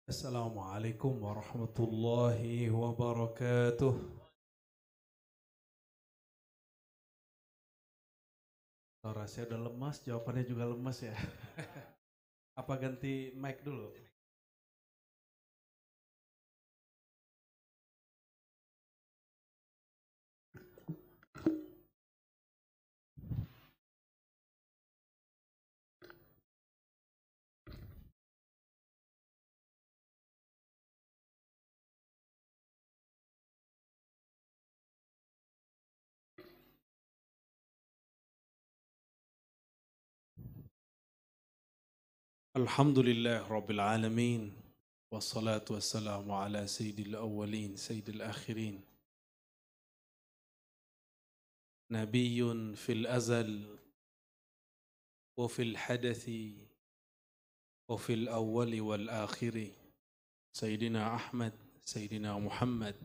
Assalamualaikum warahmatullahi wabarakatuh. Suara saya udah lemas, jawabannya juga lemas ya. Apa ganti mic dulu? Alhamdulillah Rabbil Alamin. Wassalatu wassalamu ala sayyidil awwalin, sayyidil akhirin. Nabiyyun fil azal, wa fil hadathi, wa fil awwali wal akhiri. Sayyidina Ahmad, Sayyidina Muhammad,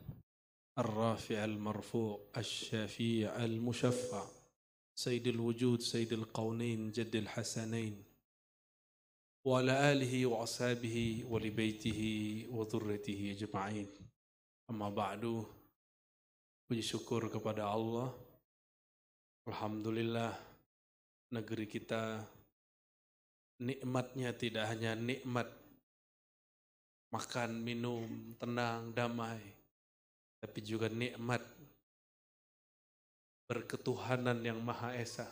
الرافع المرفوع الشفيع المشفع سيد الوجود سيد القونين جد الحسنين وعلى آله وأصحابه ولبيته وذريته أجمعين. Amma ba'du. Puji syukur kepada Allah. Alhamdulillah, negeri kita nikmatnya tidak hanya nikmat makan, minum, tenang, damai, tapi juga nikmat berketuhanan yang Maha Esa.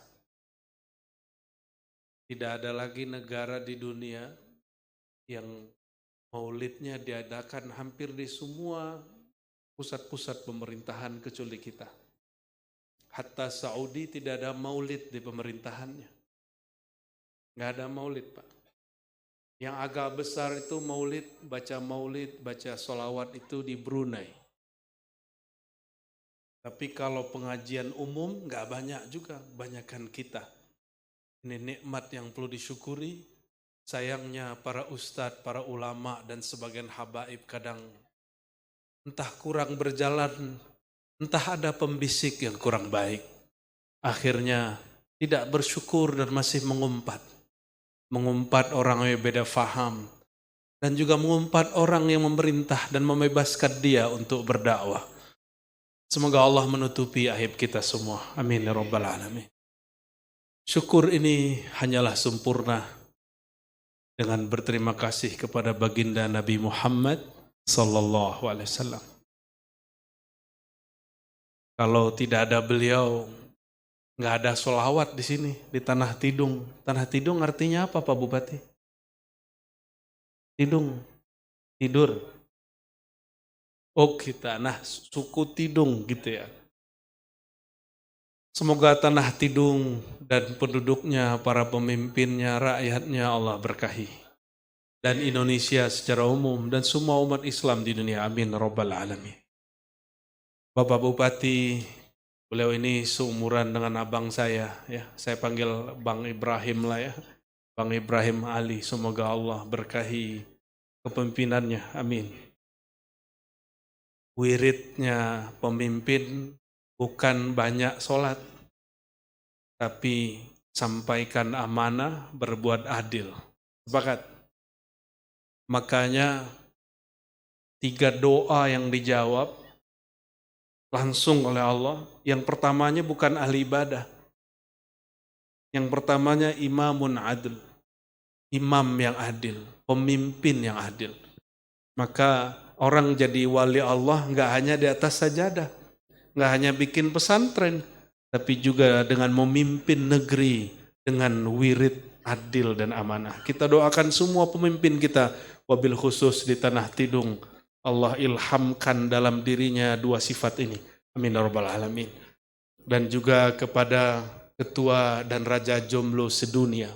Tidak ada lagi negara di dunia yang maulidnya diadakan hampir di semua pusat-pusat pemerintahan kecuali kita. Hatta Saudi tidak ada maulid di pemerintahannya. Nggak ada maulid, Pak. Yang agak besar itu maulid, baca sholawat itu di Brunei. Tapi kalau pengajian umum nggak banyak juga, banyakkan kita. Ini nikmat yang perlu disyukuri. Sayangnya para ustadz, para ulama dan sebagian habaib kadang entah kurang berjalan, entah ada pembisik yang kurang baik. Akhirnya tidak bersyukur dan masih mengumpat. Mengumpat orang yang beda faham. Dan juga mengumpat orang yang memerintah dan membebaskan dia untuk berdakwah. Semoga Allah menutupi aib kita semua. Amin ya rabbal alamin. Syukur ini hanyalah sempurna dengan berterima kasih kepada baginda Nabi Muhammad sallallahu alaihi wasallam. Kalau tidak ada beliau, nggak ada sholawat di sini, di Tanah Tidung. Tanah Tidung artinya apa, Pak Bupati? Tidung, tidur. Oh kita, nah suku Tidung gitu ya. Semoga Tanah Tidung dan penduduknya, para pemimpinnya, rakyatnya Allah berkahi. Dan Indonesia secara umum dan semua umat Islam di dunia. Amin rabbal alamin. Bapak Bupati, beliau ini seumuran dengan abang saya, ya. Saya panggil Bang Ibrahim lah ya. Bang Ibrahim Ali, semoga Allah berkahi kepemimpinannya. Amin. Wiridnya pemimpin bukan banyak sholat, tapi sampaikan amanah, berbuat adil. Sepakat? Makanya 3 doa yang dijawab langsung oleh Allah. Yang pertamanya bukan ahli ibadah. Yang pertamanya imamun adil. Imam yang adil, pemimpin yang adil. Maka orang jadi wali Allah nggak hanya di atas sajadah, nggak hanya bikin pesantren, tapi juga dengan memimpin negeri dengan wirid adil dan amanah. Kita doakan semua pemimpin kita, wabil khusus di Tanah Tidung, Allah ilhamkan dalam dirinya 2 sifat ini. Amin ya rabbal alamin. Dan juga kepada ketua dan raja jomblo sedunia.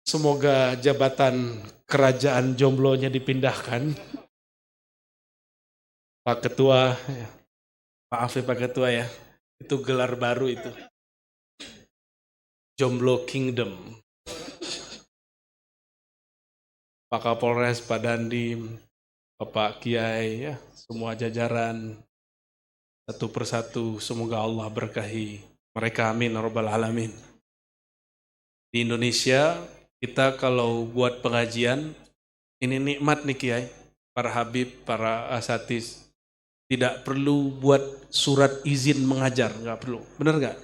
Semoga jabatan kerajaan jomblonya dipindahkan. Pak Ketua, maaf ya Pak Ketua ya, itu gelar baru itu. Jomblo Kingdom. Pak Kapolres, Pak Dandim, Bapak Kiai, ya, semua jajaran, satu persatu, semoga Allah berkahi mereka, amin, rabbal alamin. Di Indonesia, kita kalau buat pengajian, Ini nikmat nih Kiai, para habib, para asatis. Tidak perlu buat surat izin mengajar, nggak perlu. Benar nggak?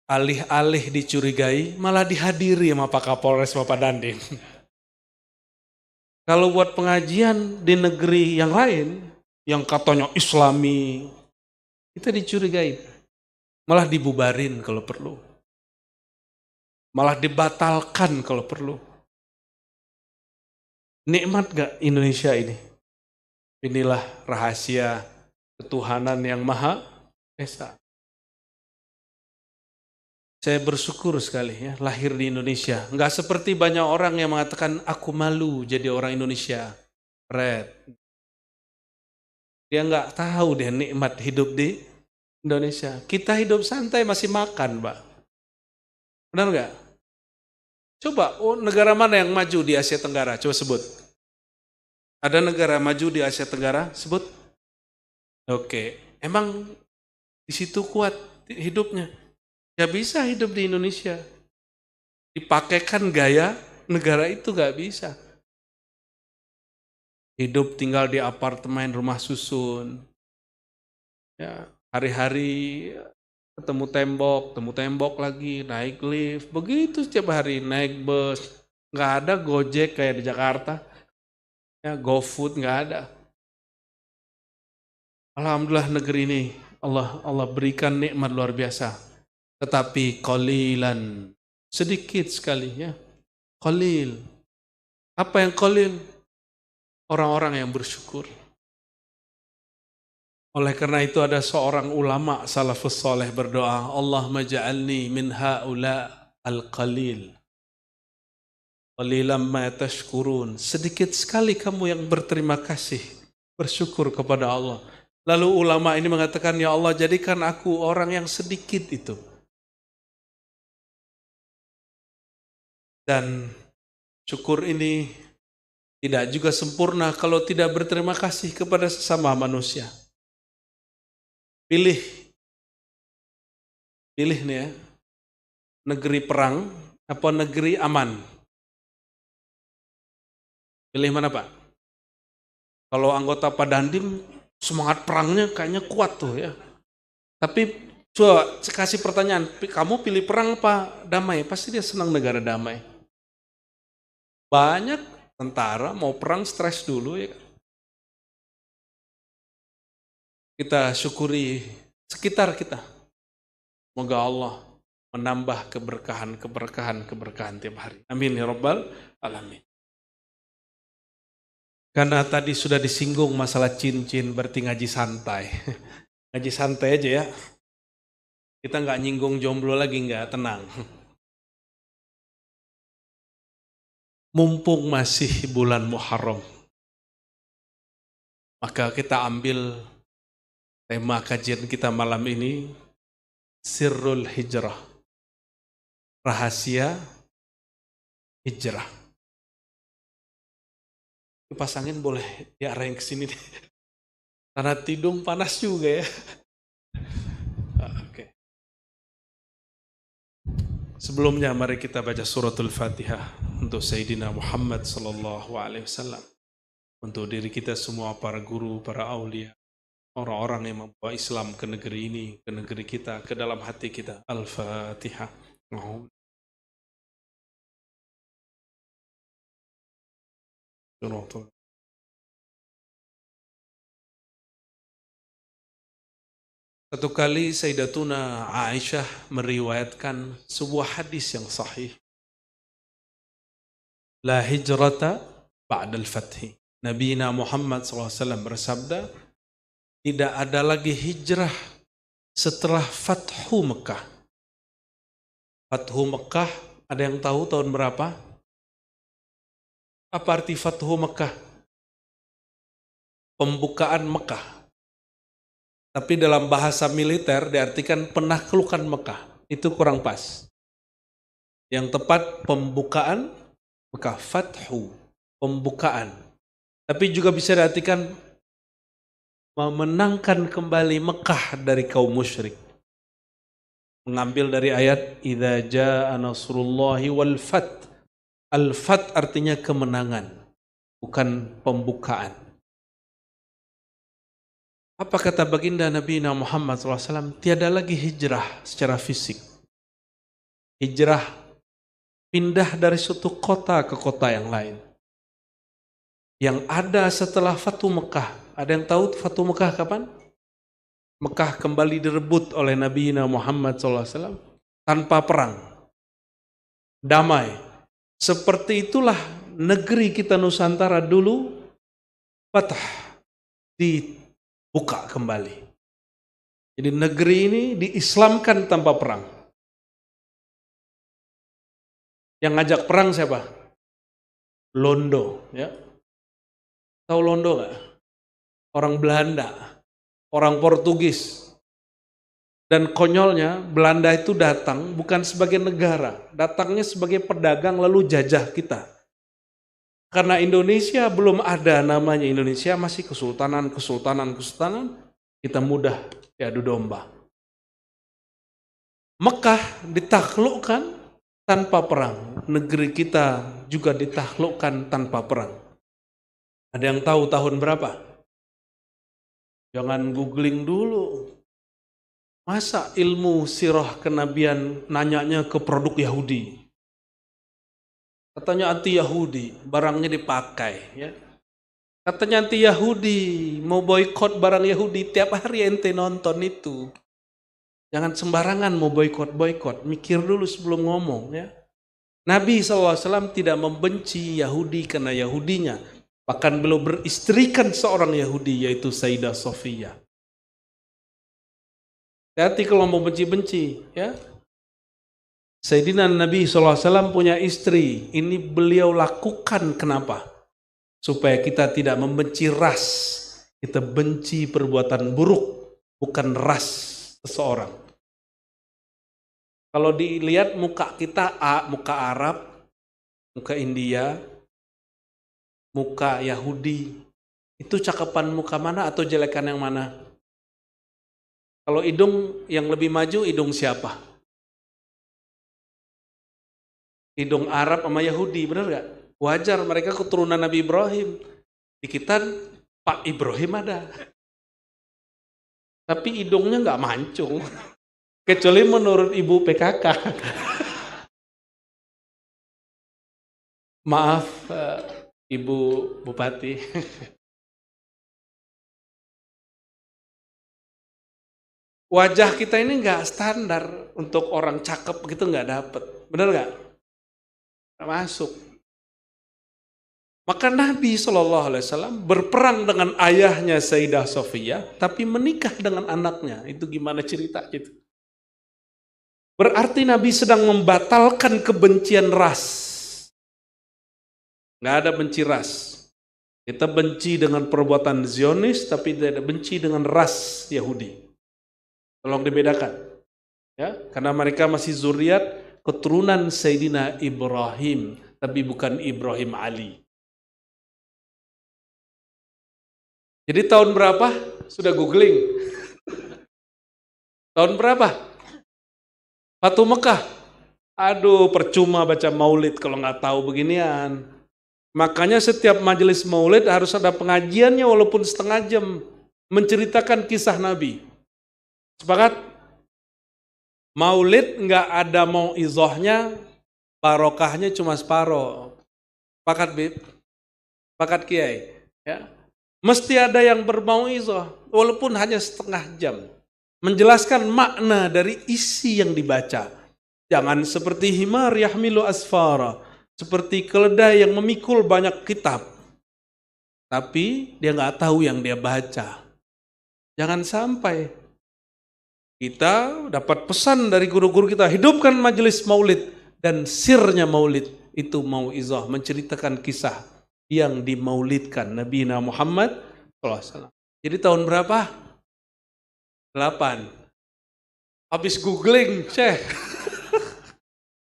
Alih-alih dicurigai, malah dihadiri sama Pak Kapolres, Bapak Dandim. Kalau buat pengajian di negeri yang lain, yang katanya Islami, kita dicurigai. Malah dibubarin kalau perlu. Malah dibatalkan kalau perlu. Nikmat gak Indonesia ini? Inilah rahasia ketuhanan yang Maha Esa. Saya bersyukur sekali ya lahir di Indonesia. Enggak seperti banyak orang yang mengatakan aku malu jadi orang Indonesia. Red. Dia enggak tahu deh nikmat hidup di Indonesia. Kita hidup santai masih makan, Pak. Benar enggak? Coba, negara mana yang maju di Asia Tenggara? Coba sebut. Ada negara maju di Asia Tenggara? Sebut. Oke. Emang di situ kuat hidupnya? Gak bisa hidup di Indonesia. Dipakaikan gaya negara itu gak bisa. Hidup tinggal di apartemen, rumah susun. Ya, hari-hari ketemu tembok lagi, naik lift. Begitu setiap hari, naik bus. Gak ada Gojek kayak di Jakarta. Ya, GoFood gak ada. Alhamdulillah negeri ini Allah berikan nikmat luar biasa. Tetapi qalilan, sedikit sekali ya. Qalil. Apa yang qalil? Orang-orang yang bersyukur. Oleh karena itu ada seorang ulama salafus saleh berdoa, Allahumma ja'alni min haula al-qalil. Qalilan ma tashkurun. Sedikit sekali kamu yang berterima kasih, bersyukur kepada Allah. Lalu ulama ini mengatakan, ya Allah jadikan aku orang yang sedikit itu. Dan syukur ini tidak juga sempurna kalau tidak berterima kasih kepada sesama manusia. Pilih nih ya, negeri perang apa negeri aman? Pilih mana Pak? Kalau anggota Pak Dandim semangat perangnya kayaknya kuat tuh ya. Tapi coba kasih pertanyaan, kamu pilih perang apa damai? Pasti dia senang negara damai. Banyak tentara mau perang stres dulu ya. Kita syukuri sekitar kita. Semoga Allah menambah keberkahan tiap hari. Amin ya rabbal alamin. Karena tadi sudah disinggung masalah cincin, berarti ngaji santai. Ngaji santai aja ya. Kita nggak nyinggung jomblo lagi, nggak, tenang. Mumpung masih bulan Muharram, maka kita ambil tema kajian kita malam ini, Sirrul Hijrah, rahasia hijrah. Pasangin boleh diarahin ke sini deh. Karena tidung panas juga ya. Oke. Sebelumnya mari kita baca suratul Fatihah untuk Sayyidina Muhammad sallallahu alaihi wasallam. Untuk diri kita semua, para guru, para aulia, orang-orang yang membawa Islam ke negeri ini, ke negeri kita, ke dalam hati kita. Al-Fatihah. Satu kali Sayyidatuna Aisyah meriwayatkan sebuah hadis yang sahih. La hijrata ba'dal fathi. Nabi Muhammad SAW bersabda, tidak ada lagi hijrah setelah Fathu Mekah. Fathu Mekah, ada yang tahu tahun berapa? Apa arti Fathu Mekah? Pembukaan Mekah. Tapi dalam bahasa militer diartikan penaklukan Mekah. Itu kurang pas. Yang tepat pembukaan Mekah. Fathu, pembukaan. Tapi juga bisa diartikan memenangkan kembali Mekah dari kaum musyrik. Mengambil dari ayat idza jaa nasrullahi wal fath. Al-Fath artinya kemenangan, bukan pembukaan. Apa kata baginda Nabi Muhammad SAW? Tiada lagi hijrah secara fisik. Hijrah pindah dari suatu kota ke kota yang lain. Yang ada setelah Fatu Mekah. Ada yang tahu Fatu Mekah kapan? Mekah kembali direbut oleh Nabi Muhammad SAW tanpa perang. Damai. Seperti itulah negeri kita Nusantara dulu patah dibuka kembali. Jadi negeri ini diislamkan tanpa perang. Yang ngajak perang siapa? Londo, ya. Tahu Londo nggak? Orang Belanda, orang Portugis. Dan konyolnya Belanda itu datang bukan sebagai negara, datangnya sebagai pedagang lalu jajah kita. Karena Indonesia belum ada namanya Indonesia, masih kesultanan, kita mudah diadu domba. Mekah ditaklukkan tanpa perang, negeri kita juga ditaklukkan tanpa perang. Ada yang tahu tahun berapa? Jangan googling dulu. Masa ilmu sirah kenabian nanyanya ke produk Yahudi? Katanya anti Yahudi, barangnya dipakai. Ya. Katanya anti Yahudi, mau boykot barang Yahudi, tiap hari ente nonton itu. Jangan sembarangan mau boykot, mikir dulu sebelum ngomong. Ya. Nabi SAW tidak membenci Yahudi karena Yahudinya. Bahkan beliau beristrikan seorang Yahudi, yaitu Sayyidah Sofiyah. Hati kalau mau benci-benci, ya. Sayyidina Nabi SAW punya istri, ini beliau lakukan kenapa? Supaya kita tidak membenci ras, kita benci perbuatan buruk, bukan ras seseorang. Kalau dilihat muka kita, muka Arab, muka India, muka Yahudi, itu cakapan muka mana atau jelekan yang mana? Kalau hidung yang lebih maju, hidung siapa? Hidung Arab sama Yahudi, benar gak? Wajar, mereka keturunan Nabi Ibrahim. Di kita Pak Ibrahim ada. Tapi hidungnya gak mancung. Kecuali menurut Ibu PKK. Maaf, Ibu Bupati. Wajah kita ini nggak standar untuk orang cakep gitu, nggak dapet, bener nggak? Nggak masuk. Maka Nabi SAW berperang dengan ayahnya Sayyidah Sofiyah, tapi menikah dengan anaknya. Itu gimana cerita gitu? Berarti Nabi sedang membatalkan kebencian ras. Nggak ada benci ras. Kita benci dengan perbuatan Zionis, tapi tidak benci dengan ras Yahudi. Tolong dibedakan, ya, karena mereka masih zuriat keturunan Sayyidina Ibrahim, tapi bukan Ibrahim Ali. Jadi tahun berapa? Sudah googling. Tahun berapa? Fatu Mekah. Aduh, percuma baca maulid kalau nggak tahu beginian. Makanya setiap majelis maulid harus ada pengajiannya walaupun setengah jam, menceritakan kisah Nabi. Sepakat? Maulid nggak ada mauizahnya, barokahnya cuma separoh. Sepakat, Bib? Sepakat, Kiai? Ya. Mesti ada yang bermauizah, walaupun hanya setengah jam. Menjelaskan makna dari isi yang dibaca. Jangan seperti himar yahmilu asfara, seperti keledai yang memikul banyak kitab. Tapi dia nggak tahu yang dia baca. Jangan sampai kita dapat pesan dari guru-guru kita, hidupkan majelis maulid, dan sirnya maulid itu mauizah, menceritakan kisah yang dimaulidkan Nabi Muhammad SAW. Jadi tahun berapa? 8. Habis googling, Syekh.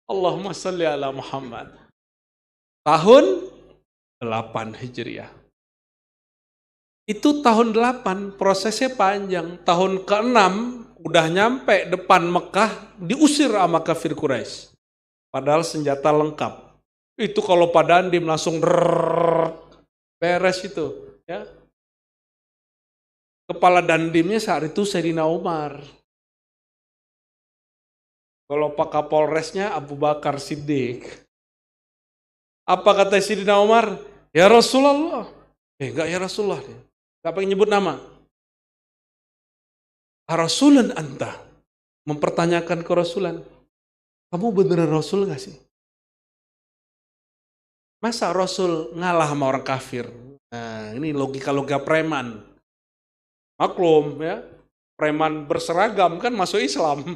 Allahumma salli ala Muhammad. Tahun 8 Hijriah. Itu tahun 8, prosesnya panjang. Tahun ke-6 udah nyampe depan Mekah, diusir sama kafir Quraisy. Padahal senjata lengkap. Itu kalau Pak Dandim langsung beres itu. Ya. Kepala Dandimnya saat itu Sayyidina Umar. Kalau Pak Kapolresnya Abu Bakar Siddiq. Apa kata Sayyidina Umar? Ya Rasulullah. Enggak ya Rasulullah. Enggak pengen nyebut nama. Rasulan anta. Mempertanyakan kerasulan. Kamu beneran Rasul gak sih? Masa Rasul ngalah sama orang kafir? Nah, ini logika-logika preman. Maklum ya, preman berseragam kan masuk Islam.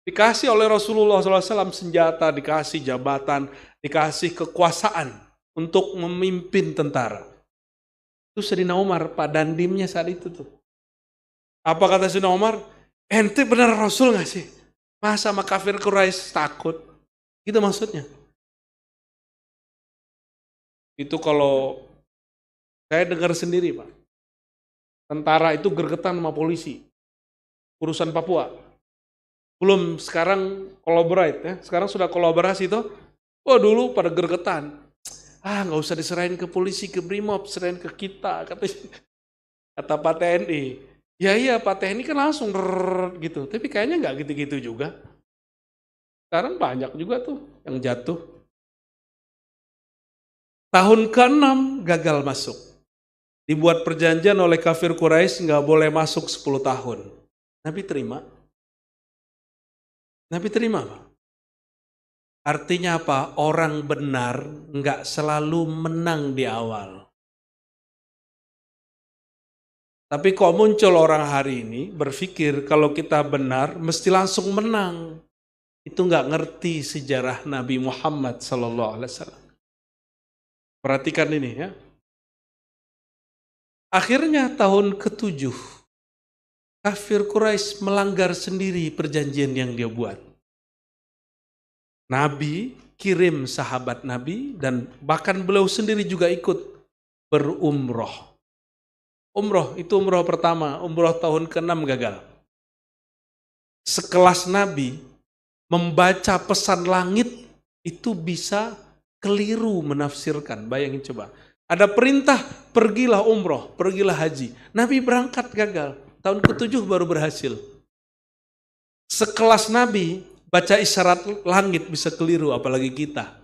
Dikasih oleh Rasulullah SAW senjata, dikasih jabatan, dikasih kekuasaan untuk memimpin tentara. Itu Sayyidina Umar, Pak Dandimnya saat itu tuh. Apa kata Sayyidina Umar? Ente benar Rasul gak sih? Masa sama kafir Quraisy takut? Gitu maksudnya. Itu kalau saya dengar sendiri Pak. Tentara itu gergetan sama polisi. Urusan Papua. Belum sekarang collaborate ya. Sekarang sudah kolaborasi tuh. Wah dulu pada gergetan. Nggak usah diserahin ke polisi, ke Brimob, serahin ke kita, kata Pak TNI. Ya iya Pak TNI kan langsung gitu. Tapi kayaknya nggak gitu-gitu juga. Sekarang banyak juga tuh yang jatuh. Tahun ke-6 gagal masuk. Dibuat perjanjian oleh kafir Quraisy nggak boleh masuk 10 tahun. Nabi terima. Nabi terima, Pak. Artinya apa? Orang benar nggak selalu menang di awal. Tapi kok muncul orang hari ini berpikir kalau kita benar mesti langsung menang. Itu nggak ngerti sejarah Nabi Muhammad SAW. Perhatikan ini ya. Akhirnya tahun ke-7, kafir Quraisy melanggar sendiri perjanjian yang dia buat. Nabi kirim sahabat Nabi dan bahkan beliau sendiri juga ikut berumroh. Umroh itu umroh pertama, umroh tahun ke-6 gagal. Sekelas Nabi membaca pesan langit itu bisa keliru menafsirkan. Bayangin coba. Ada perintah, pergilah umroh, pergilah haji. Nabi berangkat gagal. Tahun ke-7 baru berhasil. Sekelas Nabi, baca isyarat langit bisa keliru, apalagi kita.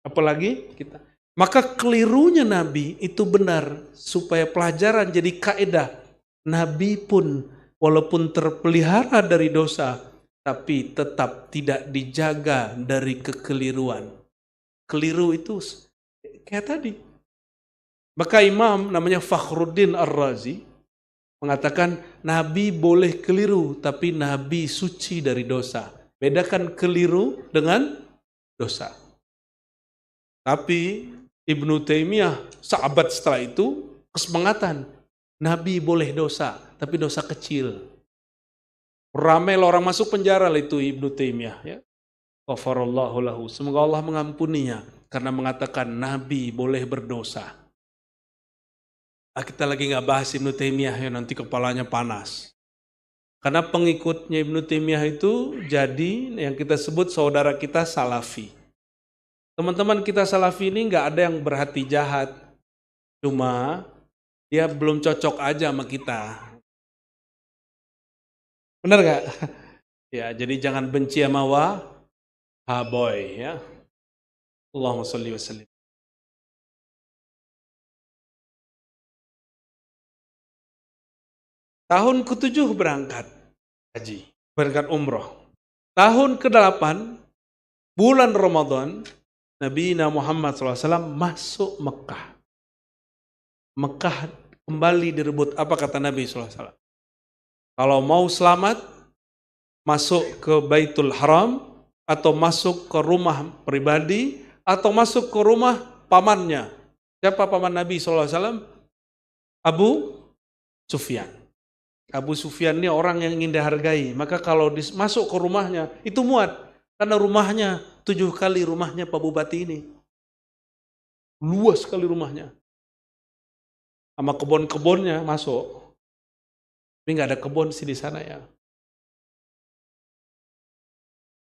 Apalagi kita. Maka kelirunya Nabi itu benar, supaya pelajaran jadi kaidah. Nabi pun walaupun terpelihara dari dosa, tapi tetap tidak dijaga dari kekeliruan. Keliru itu kayak tadi. Maka imam namanya Fakhruddin Ar-Razi mengatakan Nabi boleh keliru tapi Nabi suci dari dosa. Bedakan keliru dengan dosa. Tapi Ibnu Taimiyah sahabat setelah itu kesepakatan Nabi boleh dosa tapi dosa kecil. Ramai orang masuk penjara itu Ibnu Taimiyah ya. Ghafarallahu lahu. Semoga Allah mengampuninya karena mengatakan Nabi boleh berdosa. Kita lagi nggak bahas Ibnu Taimiyah ya, nanti kepalanya panas. Karena pengikutnya Ibnu Taimiyah itu jadi yang kita sebut saudara kita Salafi. Teman-teman kita Salafi ini nggak ada yang berhati jahat, cuma dia belum cocok aja sama kita. Benar nggak? Ya, jadi jangan benci sama boy ya. Allahumma sholli wa sallim. Tahun ke-7 berangkat haji, berangkat umroh. Tahun ke-8 bulan Ramadan Nabi Muhammad SAW masuk Mekah. Mekah kembali direbut. Apa kata Nabi SAW? Kalau mau selamat masuk ke Baitul Haram atau masuk ke rumah pribadi atau masuk ke rumah pamannya. Siapa paman Nabi SAW? Abu Sufyan. Abu Sufyan ini orang yang ingin dihargai. Maka kalau masuk ke rumahnya, itu muat. Karena rumahnya 7 kali rumahnya Pak Bupati ini. Luas sekali rumahnya. Sama kebun-kebunnya masuk. Tapi nggak ada kebun sih di sana ya.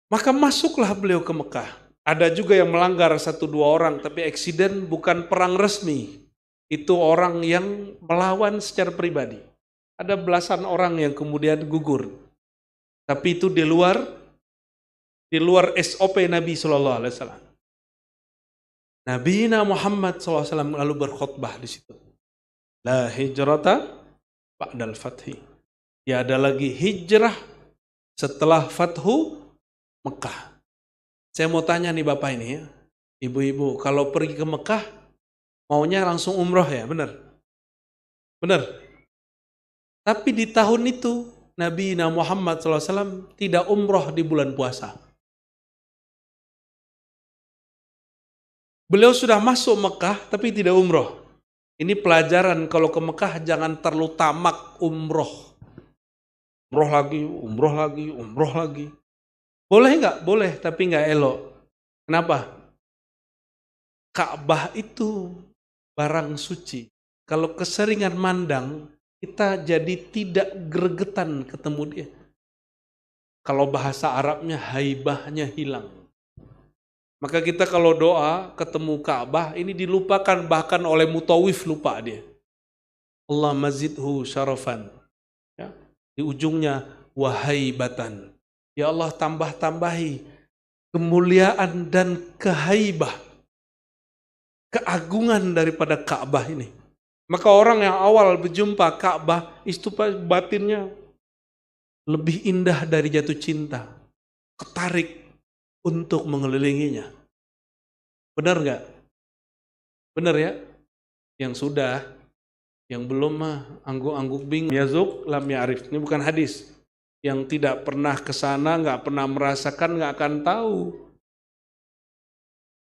Maka masuklah beliau ke Mekah. Ada juga yang melanggar 1-2 orang, tapi eksiden bukan perang resmi. Itu orang yang melawan secara pribadi. Ada belasan orang yang kemudian gugur. Tapi itu di luar SOP Nabi SAW. Nabi Muhammad SAW lalu berkhutbah di situ. La hijrata ba'dal fathi. Tiada lagi hijrah setelah fathu Mekah. Saya mau tanya nih Bapak ini ya, ibu-ibu, kalau pergi ke Mekah, maunya langsung umroh ya, benar? Benar. Tapi di tahun itu, Nabi Muhammad SAW tidak umroh di bulan puasa. Beliau sudah masuk Mekah, tapi tidak umroh. Ini pelajaran kalau ke Mekah jangan terlalu tamak umroh. Umroh lagi, umroh lagi, umroh lagi. Boleh nggak? Boleh, tapi nggak elok. Kenapa? Ka'bah itu barang suci. Kalau keseringan mandang, kita jadi tidak gregetan ketemu dia. Kalau bahasa Arabnya haibahnya hilang. Maka kita kalau doa ketemu Ka'bah ini dilupakan bahkan oleh mutawif, lupa dia. Allah mazidhu syarafan. Ya, di ujungnya wahaibatan. Ya Allah tambah-tambahi kemuliaan dan kehaibah, keagungan daripada Ka'bah ini. Maka orang yang awal berjumpa Ka'bah, itu batinnya lebih indah dari jatuh cinta. Ketarik untuk mengelilinginya. Benar nggak? Benar ya? Yang sudah, yang belum mah angguk-angguk bingung. Yazuk lam ya'rif. Ini bukan hadis. Yang tidak pernah ke sana, nggak pernah merasakan, nggak akan tahu.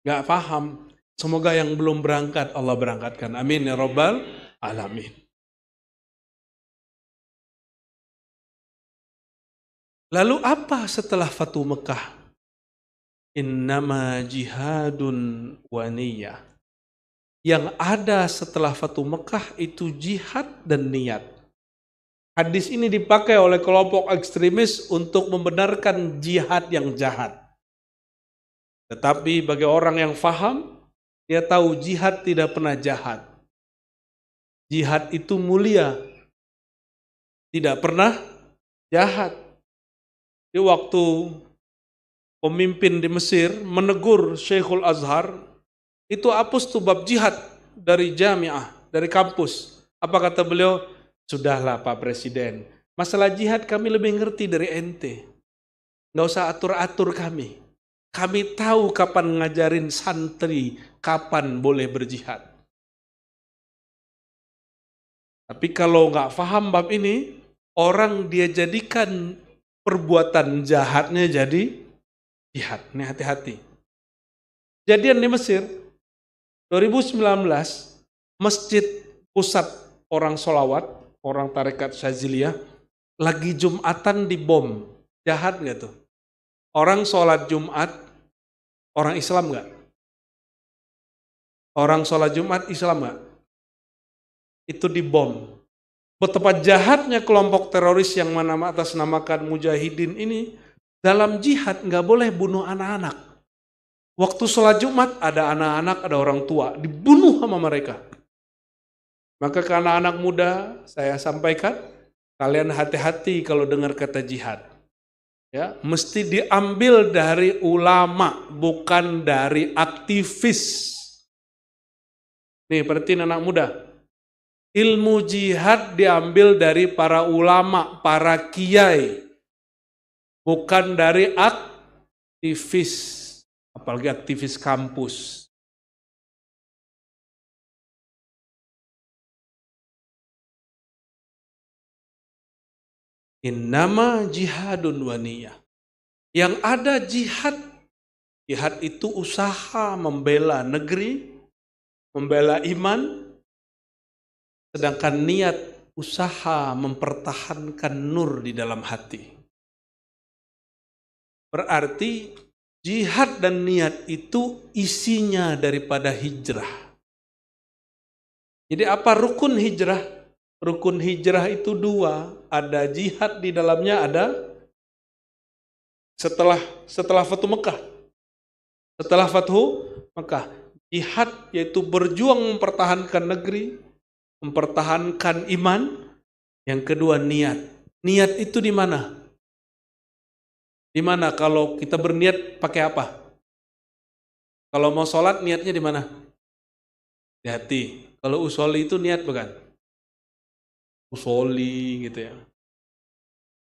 Nggak paham. Semoga yang belum berangkat, Allah berangkatkan. Amin ya Rabbal Alamin. Lalu apa setelah Fatu Mekah? Innama jihadun wa niyah. Yang ada setelah Fatu Mekah itu jihad dan niat. Hadis ini dipakai oleh kelompok ekstremis untuk membenarkan jihad yang jahat. Tetapi bagi orang yang faham, dia tahu jihad tidak pernah jahat. Jihad itu mulia, tidak pernah jahat. Di waktu pemimpin di Mesir menegur Syekhul Azhar, itu hapus tuh bab jihad dari jamiah, dari kampus. Apa kata beliau? Sudahlah Pak Presiden, masalah jihad kami lebih ngerti dari ente. Nggak usah atur-atur kami. Kami tahu kapan ngajarin santri, kapan boleh berjihad. Tapi kalau nggak paham bab ini, orang dia jadikan perbuatan jahatnya jadi jihad. Ini hati-hati. Kejadian di Mesir, 2019, masjid pusat orang sholawat, orang tarekat Syaziliyah, lagi Jumatan dibom. Jahat nggak tuh? Orang sholat Jumat, orang Islam nggak? Orang sholat Jumat Islam nggak? Itu dibom. Betapa jahatnya kelompok teroris yang atas namakan mujahidin ini, dalam jihad nggak boleh bunuh anak-anak. Waktu sholat Jumat ada anak-anak, ada orang tua, dibunuh sama mereka. Maka ke anak-anak muda saya sampaikan, kalian hati-hati kalau dengar kata jihad. Ya, mesti diambil dari ulama, bukan dari aktivis. Nih, perhatiin anak muda. Ilmu jihad diambil dari para ulama, para kiai, bukan dari aktivis, apalagi aktivis kampus. Innama jihadun wa niyah. Yang ada jihad, jihad itu usaha membela negeri, membela iman, sedangkan niat usaha mempertahankan nur di dalam hati. Berarti jihad dan niat itu isinya daripada hijrah. Jadi apa rukun hijrah? Rukun hijrah itu 2, ada jihad di dalamnya, ada setelah Fatu Mekah. Setelah Fathu Makkah, jihad yaitu berjuang mempertahankan negeri, mempertahankan iman. Yang kedua niat. Niat itu di mana? Di mana kalau kita berniat pakai apa? Kalau mau sholat niatnya di mana? Di hati. Kalau usoli itu niat bukan? Usoli gitu ya.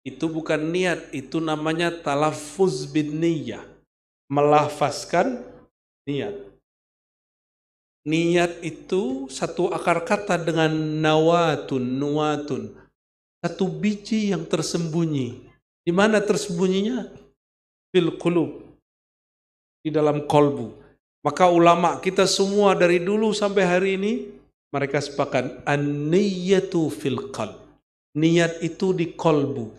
Itu bukan niat, itu namanya talaffuz bin niyah. Melafazkan niat. Niat itu satu akar kata dengan nawatun, nuwatun. Satu biji yang tersembunyi. Di mana tersembunyinya? Fil qulub. Di dalam kolbu. Maka ulama kita semua dari dulu sampai hari ini, mereka sepakat, an-niyatu fil qalb. Niat itu di kolbu.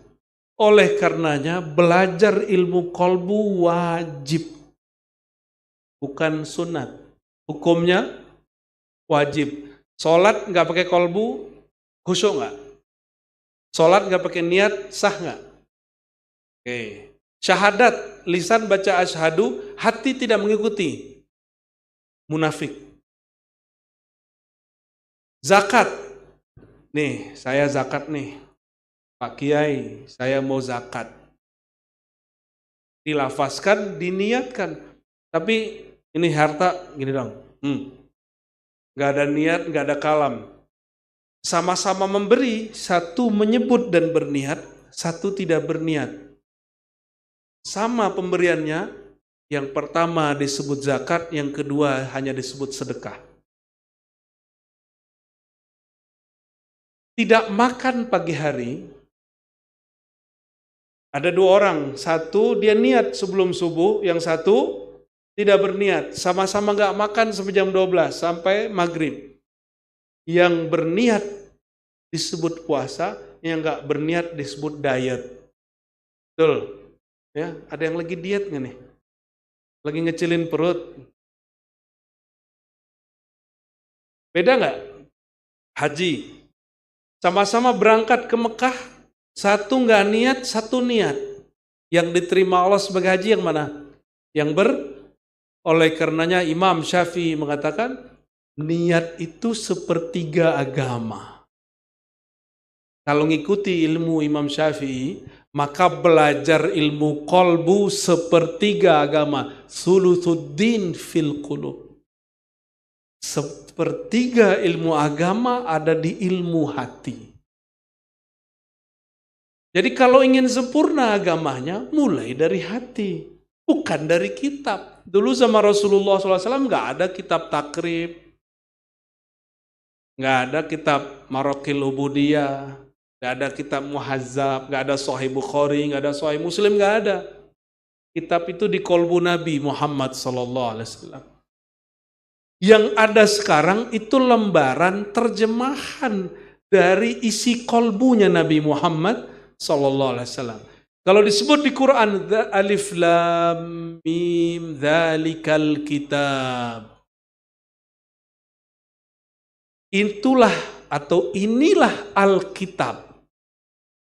Oleh karenanya, belajar ilmu kolbu wajib. Bukan sunat. Hukumnya wajib. Sholat nggak pakai kolbu, khusyuk nggak? Sholat nggak pakai niat, sah nggak? Oke. Syahadat, lisan baca asyhadu, hati tidak mengikuti. Munafik. Zakat. Nih, saya zakat nih. Pak Kiai, saya mau zakat. Dilafazkan, diniatkan. Tapi ini harta, gini dong. Nggak ada niat, nggak ada kalam. Sama-sama memberi, satu menyebut dan berniat, satu tidak berniat. Sama pemberiannya, yang pertama disebut zakat, yang kedua hanya disebut sedekah. Tidak makan pagi hari, ada dua orang, satu dia niat sebelum subuh, yang satu tidak berniat, sama-sama nggak makan sampai jam 12, sampai maghrib. Yang berniat disebut puasa, yang nggak berniat disebut diet. Betul? Ya, ada yang lagi diet nggak nih? Lagi ngecilin perut? Beda nggak? Haji. Sama-sama berangkat ke Mekah, satu nggak niat, satu niat. Yang diterima Allah sebagai haji yang mana? Oleh karenanya Imam Syafi'i mengatakan, niat itu sepertiga agama. Kalau ngikuti ilmu Imam Syafi'i, maka belajar ilmu kolbu sepertiga agama. Sulusuddin fil qulub. Sepertiga ilmu agama ada di ilmu hati. Jadi kalau ingin sempurna agamanya, mulai dari hati. Bukan dari kitab. Dulu sama Rasulullah SAW nggak ada kitab takrib. Nggak ada kitab Maraqil Ubudiyah. Nggak ada kitab Muhazzab, nggak ada Sahih Bukhari, nggak ada Sahih Muslim, nggak ada. Kitab itu di kolbu Nabi Muhammad SAW. Yang ada sekarang itu lembaran terjemahan dari isi kolbunya Nabi Muhammad SAW. Kalau disebut di Quran, Alif Lam Mim Dzalikal Kitab. Itulah atau inilah Alkitab.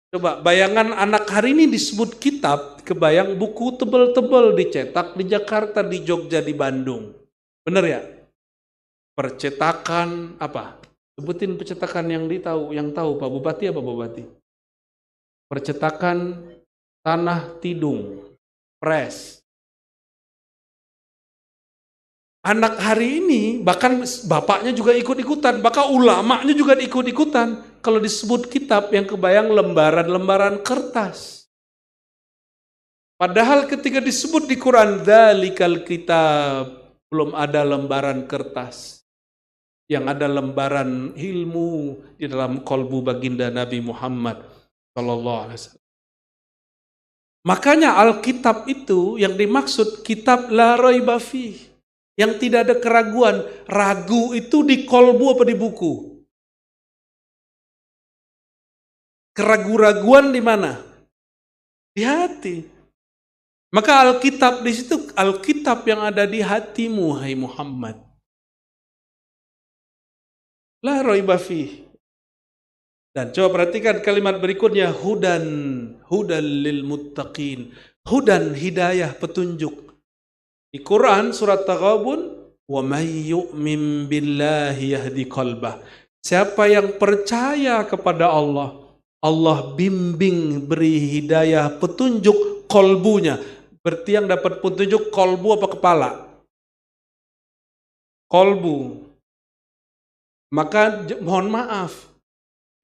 Coba bayangan anak hari ini disebut kitab, kebayang buku tebel-tebel dicetak di Jakarta, di Jogja, di Bandung. Benar ya? Percetakan apa? Sebutin percetakan yang tahu Pak Bupati apa Bupati? Percetakan Tanah Tidung, Press. Anak hari ini, bahkan bapaknya juga ikut-ikutan, bahkan ulamanya juga ikut-ikutan. Kalau disebut kitab yang kebayang lembaran-lembaran kertas. Padahal ketika disebut di Quran, dzalikal kitab, belum ada lembaran kertas. Yang ada lembaran ilmu di dalam kolbu baginda Nabi Muhammad SAW. Makanya Alkitab itu yang dimaksud kitab la raiba fih. Yang tidak ada keraguan. Ragu itu di kolbu apa di buku? Keraguan di mana? Di hati. Maka Alkitab di situ, Alkitab yang ada di hatimu, hai Muhammad. La raiba fih. Dan coba perhatikan kalimat berikutnya, hudan lil muttaqin. Hudan, hidayah, petunjuk. Di Quran surat Taghabun, wa may yu'min billahi yahdi qalbah. Siapa yang percaya kepada Allah, Allah bimbing, beri hidayah, petunjuk kolbunya. Berarti yang dapat petunjuk kolbu apa kepala? Kolbu. Maka mohon maaf,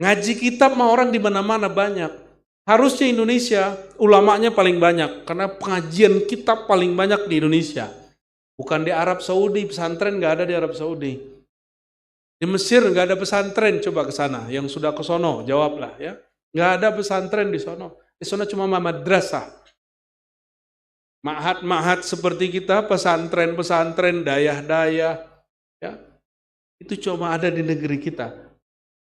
ngaji kitab mah orang di mana-mana banyak. Harusnya Indonesia ulamanya paling banyak karena pengajian kitab paling banyak di Indonesia. Bukan di Arab Saudi, pesantren nggak ada di Arab Saudi. Di Mesir nggak ada pesantren, coba ke sana. Yang sudah ke sono, jawablah ya. Nggak ada pesantren di sono. Di sono cuma madrasah. Ma'had-ma'had seperti kita, pesantren-pesantren, dayah-dayah, ya. Itu cuma ada di negeri kita.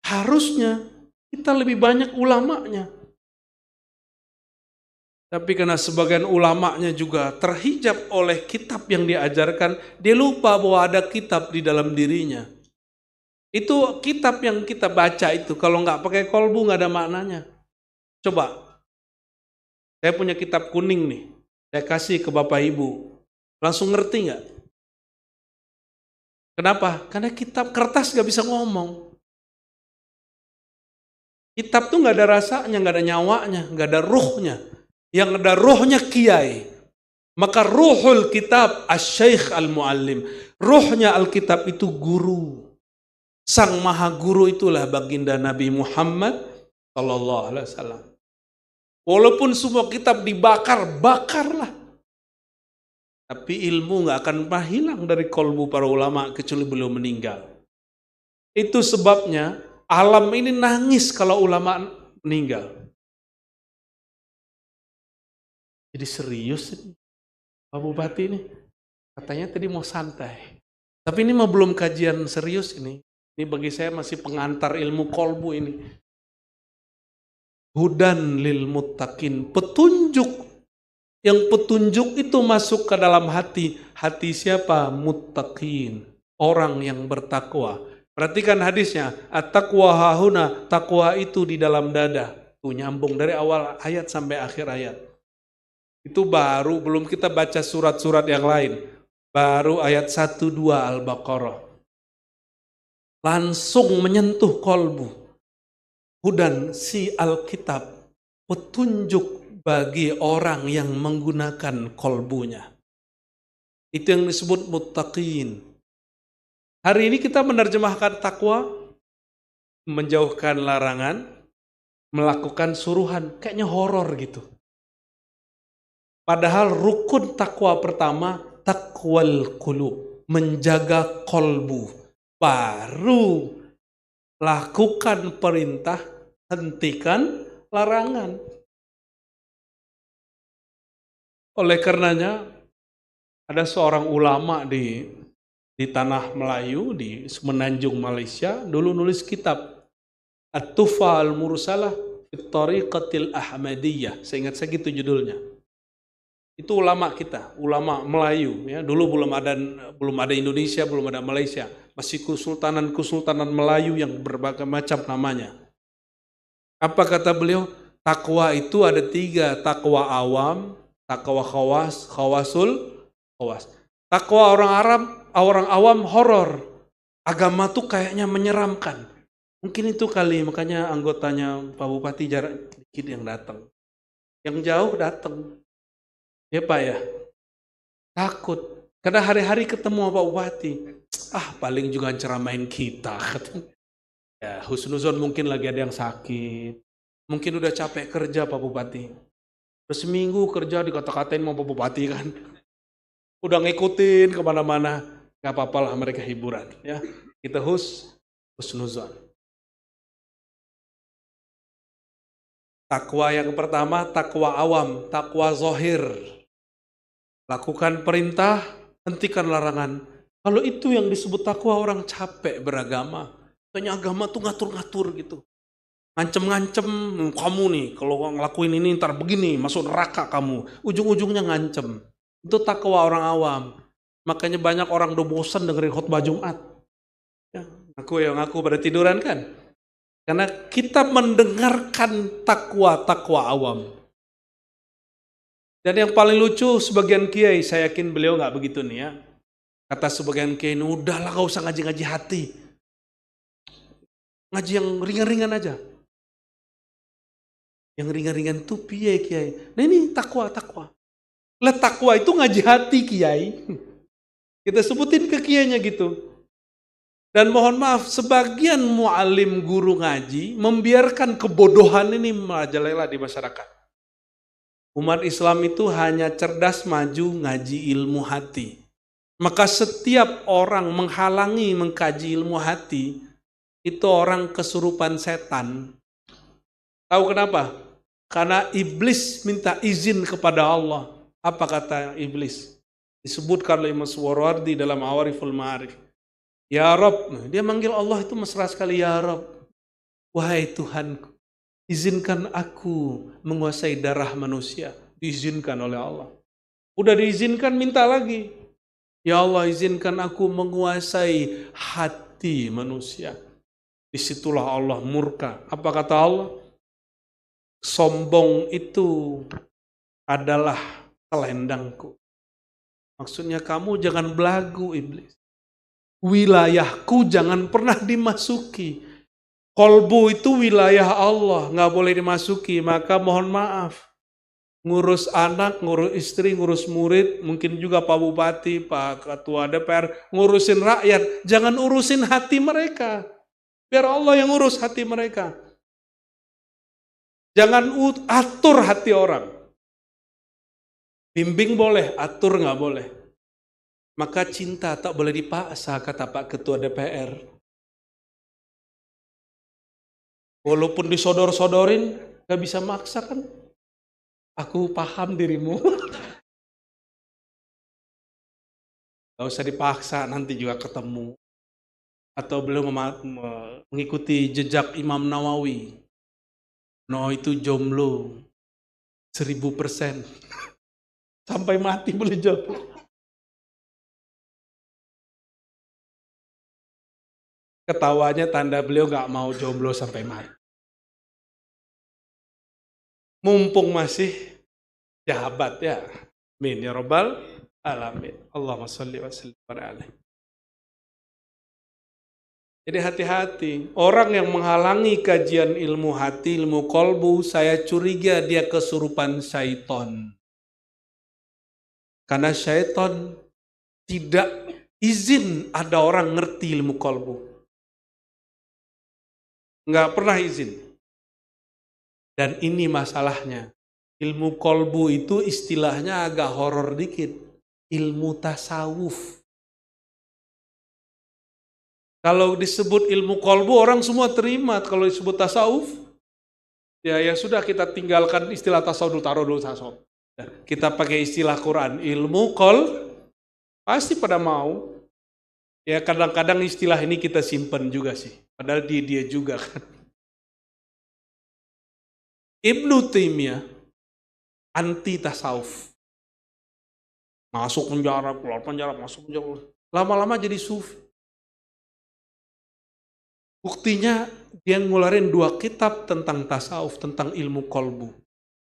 Harusnya kita lebih banyak ulamanya. Tapi karena sebagian ulamanya juga terhijab oleh kitab yang diajarkan, dia lupa bahwa ada kitab di dalam dirinya. Itu kitab yang kita baca itu, kalau nggak pakai kolbu nggak ada maknanya. Coba, saya punya kitab kuning nih, saya kasih ke Bapak Ibu, langsung ngerti nggak? Kenapa? Karena kitab kertas nggak bisa ngomong. Kitab tuh nggak ada rasanya, nggak ada nyawanya, nggak ada ruhnya. Yang ada ruhnya kiai. Maka ruhul kitab asy-syaikh al-muallim. Ruhnya Alkitab itu guru. Sang maha guru itulah baginda Nabi Muhammad sallallahu alaihi wasallam. Walaupun semua kitab dibakar, bakarlah. Tapi ilmu nggak akan pernah hilang dari kolbu para ulama kecuali belum meninggal. Itu sebabnya alam ini nangis kalau ulama meninggal. Jadi serius Pak Bupati ini. Katanya tadi mau santai. Tapi ini mah belum kajian serius ini. Ini bagi saya masih pengantar ilmu kolbu ini. Hudan lil muttaqin. Petunjuk. Yang petunjuk itu masuk ke dalam hati. Hati siapa? Muttaqin. Orang yang bertakwa. Perhatikan hadisnya. At-taqwa hahuna. Takwa itu di dalam dada. Tuh nyambung dari awal ayat sampai akhir ayat. Itu baru, belum kita baca surat-surat yang lain. Baru ayat 1-2 Al-Baqarah. Langsung menyentuh kolbu. Hudan si Alkitab. Petunjuk bagi orang yang menggunakan kolbunya. Itu yang disebut muttaqin. Hari ini kita menerjemahkan takwa, menjauhkan larangan, melakukan suruhan. Kayaknya horor gitu. Padahal rukun takwa pertama, takwal qulub, menjaga kolbu. Baru lakukan perintah, hentikan larangan. Oleh karenanya, ada seorang ulama di tanah Melayu, di Semenanjung Malaysia, dulu nulis kitab At-Tufa al-Mursalah fi Tariqatil Ahmadiyah. Saya ingat segitu judulnya. Itu ulama kita, ulama Melayu ya. Dulu belum ada Indonesia, belum ada Malaysia. Masih kesultanan Melayu yang berbagai macam namanya. Apa kata beliau? Takwa itu ada 3, takwa awam, takwa khawasul. Takwa orang awam horor. Agama tuh kayaknya menyeramkan. Mungkin itu kali, makanya anggotanya Pak Bupati jarak dikit yang datang. Yang jauh datang. Ya Pak ya, takut. Karena hari-hari ketemu Pak Bupati, paling juga ceramain kita. Ya, husnuzon mungkin lagi ada yang sakit. Mungkin udah capek kerja Pak Bupati. Terus seminggu kerja dikata-katain mau Pak Bupati kan. Udah ngikutin kemana-mana. Gak apa-apa lah mereka hiburan. Ya, kita husnuzon. Takwa yang pertama, takwa awam, takwa zohir. Lakukan perintah, hentikan larangan. Kalau itu yang disebut takwa, orang capek beragama. Tanya agama tuh ngatur-ngatur gitu. Ngancem-ngancem, kamu nih kalau ngelakuin ini ntar begini, masuk neraka kamu. Ujung-ujungnya ngancem. Itu takwa orang awam. Makanya banyak orang udah bosan dengerin khutbah Jumat. Ya, aku pada tiduran kan. Karena kita mendengarkan takwa awam. Dan yang paling lucu, sebagian kiai, saya yakin beliau nggak begitu nih ya. Kata sebagian kiai, udahlah gak usah ngaji-ngaji hati. Ngaji yang ringan-ringan aja. Yang ringan-ringan itu piye kiai? Nah ini takwa. Lah takwa itu ngaji hati kiai. Kita sebutin ke kiainya gitu. Dan mohon maaf, sebagian mu'alim guru ngaji membiarkan kebodohan ini merajalela di masyarakat. Umat Islam itu hanya cerdas maju ngaji ilmu hati. Maka setiap orang menghalangi mengkaji ilmu hati, itu orang kesurupan setan. Tahu kenapa? Karena iblis minta izin kepada Allah. Apa kata iblis? Disebutkan oleh Imam Suwarwardi dalam Awariful Ma'arif. Ya Rabb, dia manggil Allah itu mesra sekali, ya Rabb. Wahai Tuhanku, izinkan aku menguasai darah manusia. Diizinkan oleh Allah. Udah diizinkan, minta lagi. Ya Allah, izinkan aku menguasai hati manusia. Disitulah Allah murka. Apa kata Allah? Sombong itu adalah selendangku. Maksudnya kamu jangan belagu iblis. Wilayahku jangan pernah dimasuki. Kolbu itu wilayah Allah, nggak boleh dimasuki. Maka mohon maaf, ngurus anak, ngurus istri, ngurus murid, mungkin juga Pak Bupati, Pak Ketua DPR, ngurusin rakyat. Jangan urusin hati mereka. Biar Allah yang urus hati mereka. Jangan atur hati orang. Bimbing boleh, atur nggak boleh. Maka cinta tak boleh dipaksa, kata Pak Ketua DPR. Walaupun disodor-sodorin, gak bisa maksa kan. Aku paham dirimu. Gak usah dipaksa, nanti juga ketemu. Atau beliau mengikuti jejak Imam Nawawi. No itu jomblo 1000%. Sampai mati boleh jomblo. Ketawanya tanda beliau gak mau jomblo sampai mati. Mumpung masih jabat ya. Amin ya Rabbal alamin. Allahumma sholli wa sallim alaihi. Jadi hati-hati. Orang yang menghalangi kajian ilmu hati, ilmu kolbu, saya curiga dia kesurupan syaiton. Karena syaiton tidak izin ada orang ngerti ilmu kolbu. Nggak pernah izin. Dan ini masalahnya. Ilmu kolbu itu istilahnya agak horor dikit. Ilmu tasawuf. Kalau disebut ilmu kolbu, orang semua terima. Kalau disebut tasawuf, ya sudah kita tinggalkan istilah tasawuf, taruh dulu tasawuf. Kita pakai istilah Quran, ilmu pasti pada mau. Ya kadang-kadang istilah ini kita simpen juga sih. Padahal dia juga kan. Ibnu Taimiyah anti tasawuf. Masuk penjara, keluar penjara, masuk penjara. Lama-lama jadi sufi. Buktinya dia ngeluarin 2 kitab tentang tasawuf, tentang ilmu kolbu.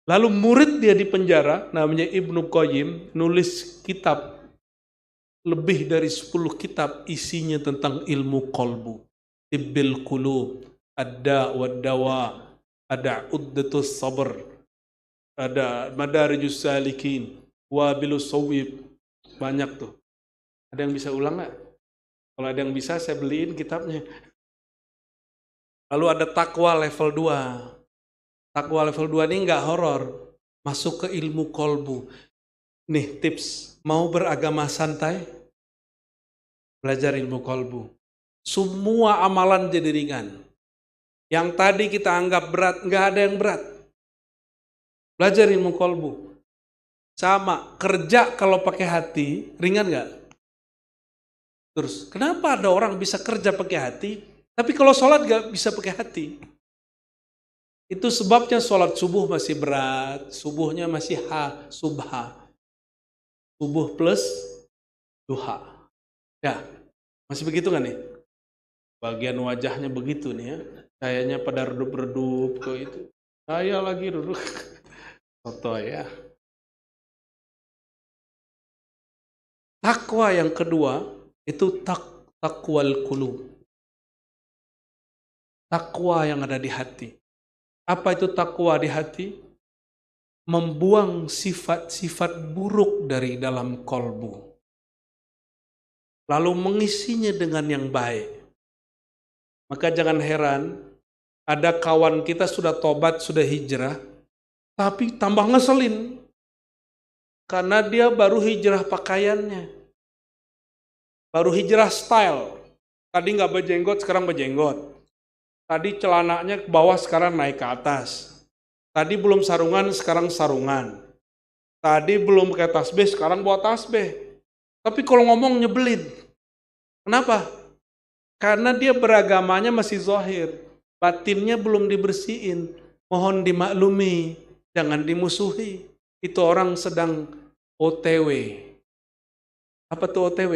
Lalu murid dia di penjara, namanya Ibnu Qayyim, nulis kitab. Lebih dari 10 kitab isinya tentang ilmu kolbu. Tibbil qulub, ada wad-dawa, ada uddatus sabr, ada madarijus salikin, wabilus sawib. Banyak tuh. Ada yang bisa ulang nggak? Kalau ada yang bisa saya beliin kitabnya. Lalu ada takwa level 2. Takwa level 2 ini nggak horor. Masuk ke ilmu kolbu. Nih tips, mau beragama santai? Belajar ilmu kolbu. Semua amalan jadi ringan. Yang tadi kita anggap berat, nggak ada yang berat. Belajar ilmu kolbu. Sama, kerja kalau pakai hati, ringan nggak? Terus, kenapa ada orang bisa kerja pakai hati, tapi kalau sholat nggak bisa pakai hati? Itu sebabnya sholat subuh masih berat, subuhnya masih subha. Subuh plus duha. Ya, masih begitu kan nih? Bagian wajahnya begitu nih ya. Kayaknya pada redup-redup ke itu. Saya lagi duduk. Soto ya. Takwa yang kedua itu takwal qulub. Takwa yang ada di hati. Apa itu takwa di hati? Membuang sifat-sifat buruk dari dalam kolbu. Lalu mengisinya dengan yang baik. Maka jangan heran, ada kawan kita sudah tobat, sudah hijrah, tapi tambah ngeselin. Karena dia baru hijrah pakaiannya. Baru hijrah style. Tadi nggak berjenggot, sekarang berjenggot. Tadi celananya ke bawah, sekarang naik ke atas. Tadi belum sarungan, sekarang sarungan. Tadi belum pakai tasbih, sekarang bawa tasbih. Tapi kalau ngomong nyebelin. Kenapa? Karena dia beragamanya masih zahir. Batinnya belum dibersihin. Mohon dimaklumi, jangan dimusuhi. Itu orang sedang OTW. Apa tuh OTW?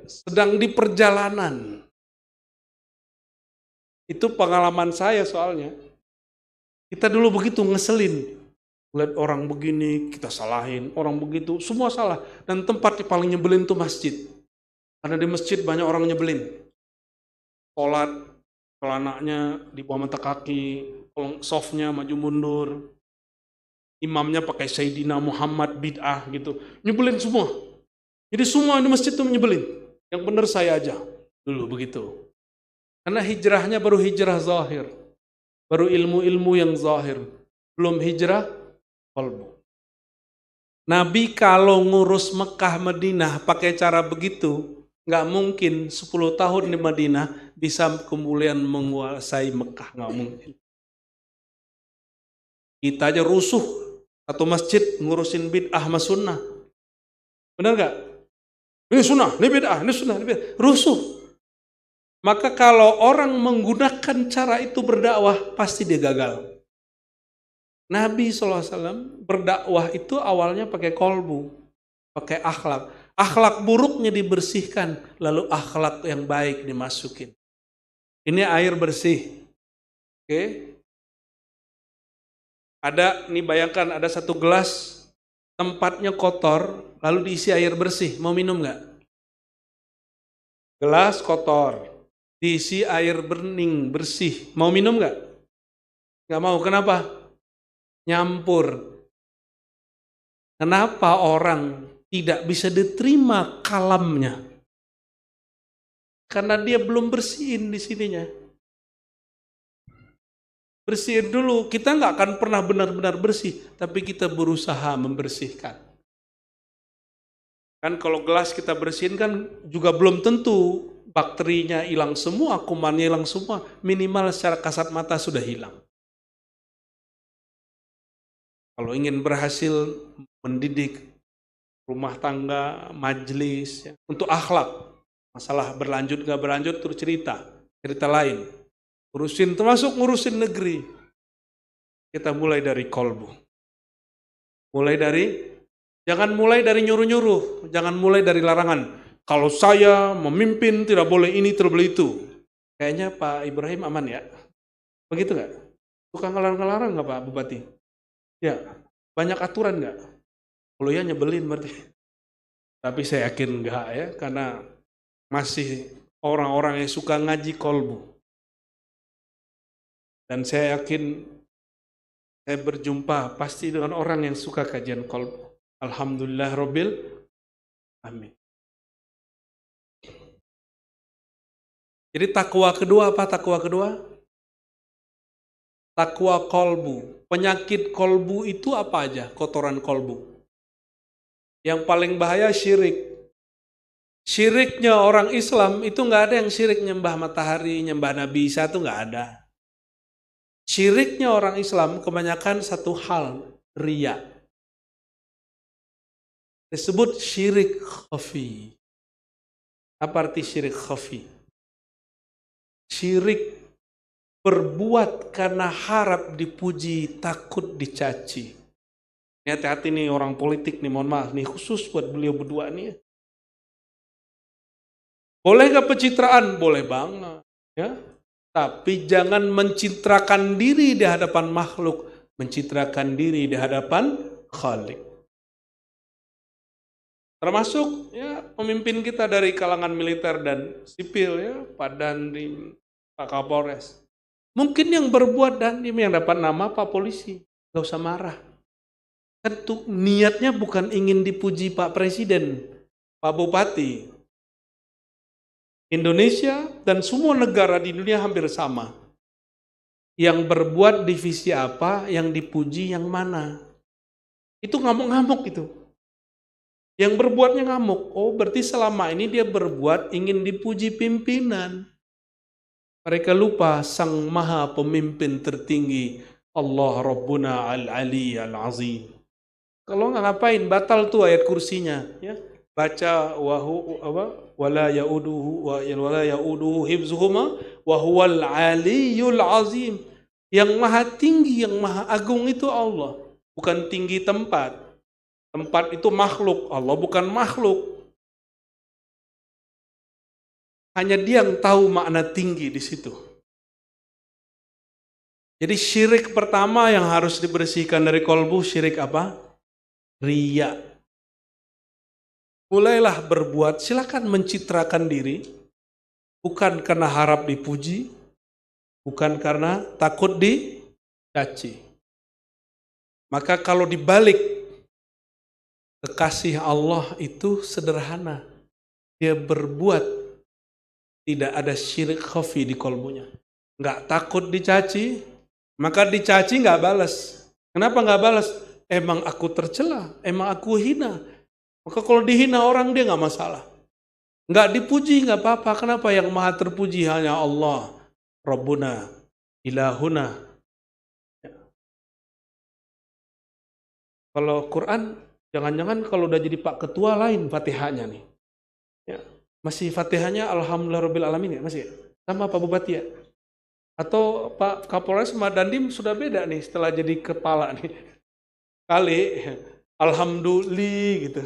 Sedang di perjalanan. Itu pengalaman saya soalnya. Kita dulu begitu ngeselin. Lihat orang begini, kita salahin. Orang begitu, semua salah. Dan tempat yang paling nyebelin itu masjid. Karena di masjid banyak orang nyebelin. Sholat, celananya di bawah mata kaki, softnya maju mundur. Imamnya pakai Sayyidina Muhammad bid'ah gitu. Nyebelin semua. Jadi semua di masjid itu nyebelin. Yang benar saya aja. Dulu begitu. Karena hijrahnya baru hijrah zahir. Baru ilmu-ilmu yang zahir. Belum hijrah qalbu. Nabi kalau ngurus Mekah Madinah pakai cara begitu, nggak mungkin 10 tahun di Madinah bisa kemudian menguasai Mekah. Nggak mungkin. Kita aja rusuh satu masjid ngurusin bid'ah sama sunnah. Benar nggak? Ini sunnah, ini bid'ah, ini sunnah, ini bid'ah. Rusuh. Maka kalau orang menggunakan cara itu berdakwah, pasti dia gagal. Nabi SAW berdakwah itu awalnya pakai kolbu, pakai akhlak. Akhlak buruknya dibersihkan, lalu akhlak yang baik dimasukin. Ini air bersih. Oke. Ada, nih bayangkan ada satu gelas, tempatnya kotor, lalu diisi air bersih. Mau minum nggak? Gelas kotor, diisi air bening, bersih. Mau minum nggak? Nggak mau, kenapa? Nyampur. Kenapa orang tidak bisa diterima kalamnya? Karena dia belum bersihin di sininya. Bersihin dulu, kita nggak akan pernah benar-benar bersih, tapi kita berusaha membersihkan. Kan kalau gelas kita bersihin kan juga belum tentu bakterinya hilang semua, kumannya hilang semua, minimal secara kasat mata sudah hilang. Kalau ingin berhasil mendidik rumah tangga, majelis, ya, untuk akhlak, masalah berlanjut nggak berlanjut terus cerita lain. Urusin, termasuk ngurusin negeri. Kita mulai dari kolbu. Jangan mulai dari nyuruh-nyuruh, jangan mulai dari larangan. Kalau saya memimpin tidak boleh ini, tidak boleh itu. Kayaknya Pak Ibrahim aman ya? Begitu nggak? Suka ngelarang-ngelarang nggak Pak Bupati? Ya, banyak aturan nggak? Kalau ya nyebelin berarti. Tapi saya yakin enggak ya, karena masih orang-orang yang suka ngaji kolbu. Dan saya yakin saya berjumpa pasti dengan orang yang suka kajian kolbu. Alhamdulillah Rabbil Amin. Jadi takwa kedua apa takwa kedua? Takwa kolbu. Penyakit kolbu itu apa aja? Kotoran kolbu. Yang paling bahaya syirik. Syiriknya orang Islam itu nggak ada yang syirik nyembah matahari, nyembah Nabi Isa itu nggak ada. Syiriknya orang Islam kebanyakan satu hal, riya. Disebut syirik khafi. Apa arti syirik khafi? Syirik berbuat karena harap dipuji, takut dicaci. Ini hati-hati nih orang politik nih, mohon maaf nih, khusus buat beliau berdua nih. Boleh gak pencitraan? Boleh banget. Ya. Tapi jangan mencitrakan diri di hadapan makhluk, mencitrakan diri di hadapan Khalik. Termasuk ya pemimpin kita dari kalangan militer dan sipil ya, Pak Dandim, Pak Kapolres. Mungkin yang berbuat Dandim yang dapat nama Pak Polisi, gak usah marah. Kan tuh niatnya bukan ingin dipuji Pak Presiden, Pak Bupati. Indonesia dan semua negara di dunia hampir sama. Yang berbuat divisi apa, yang dipuji yang mana. Itu ngamuk-ngamuk itu. Yang berbuatnya ngamuk. Oh, berarti selama ini dia berbuat ingin dipuji pimpinan. Mereka lupa sang maha pemimpin tertinggi. Allah Rabbuna al-Ali al-Azim. Kalau nggak ngapain, batal tuh ayat kursinya. Ya. Baca wala yauduhu hibzuhuma wa huwal aliyul azim. Yang maha tinggi, yang maha agung itu Allah. Bukan tinggi tempat. Tempat itu makhluk, Allah bukan makhluk. Hanya dia yang tahu makna tinggi di situ. Jadi syirik pertama yang harus dibersihkan dari kolbu, syirik apa? Riya. Mulailah berbuat, silakan mencitrakan diri, bukan karena harap dipuji, bukan karena takut dicaci. Maka kalau dibalik, kekasih Allah itu sederhana. Dia berbuat, tidak ada syirik khafi di kolbunya. Nggak takut dicaci, maka dicaci nggak balas. Kenapa nggak balas? Emang aku tercela, emang aku hina. Maka kalau dihina orang dia nggak masalah. Nggak dipuji nggak apa-apa. Kenapa? Yang maha terpuji hanya Allah. Rabbuna, ilahuna. Kalau Quran, jangan-jangan kalau udah jadi Pak Ketua lain Fatihahnya nih. Ya. Masih Fatihahnya Alhamdulillahirabbil alamin ya? Masih ya? Sama Pak Bupati ya? Atau Pak Kapolres sama Dandim sudah beda nih setelah jadi kepala nih. Kali Alhamdulillah gitu.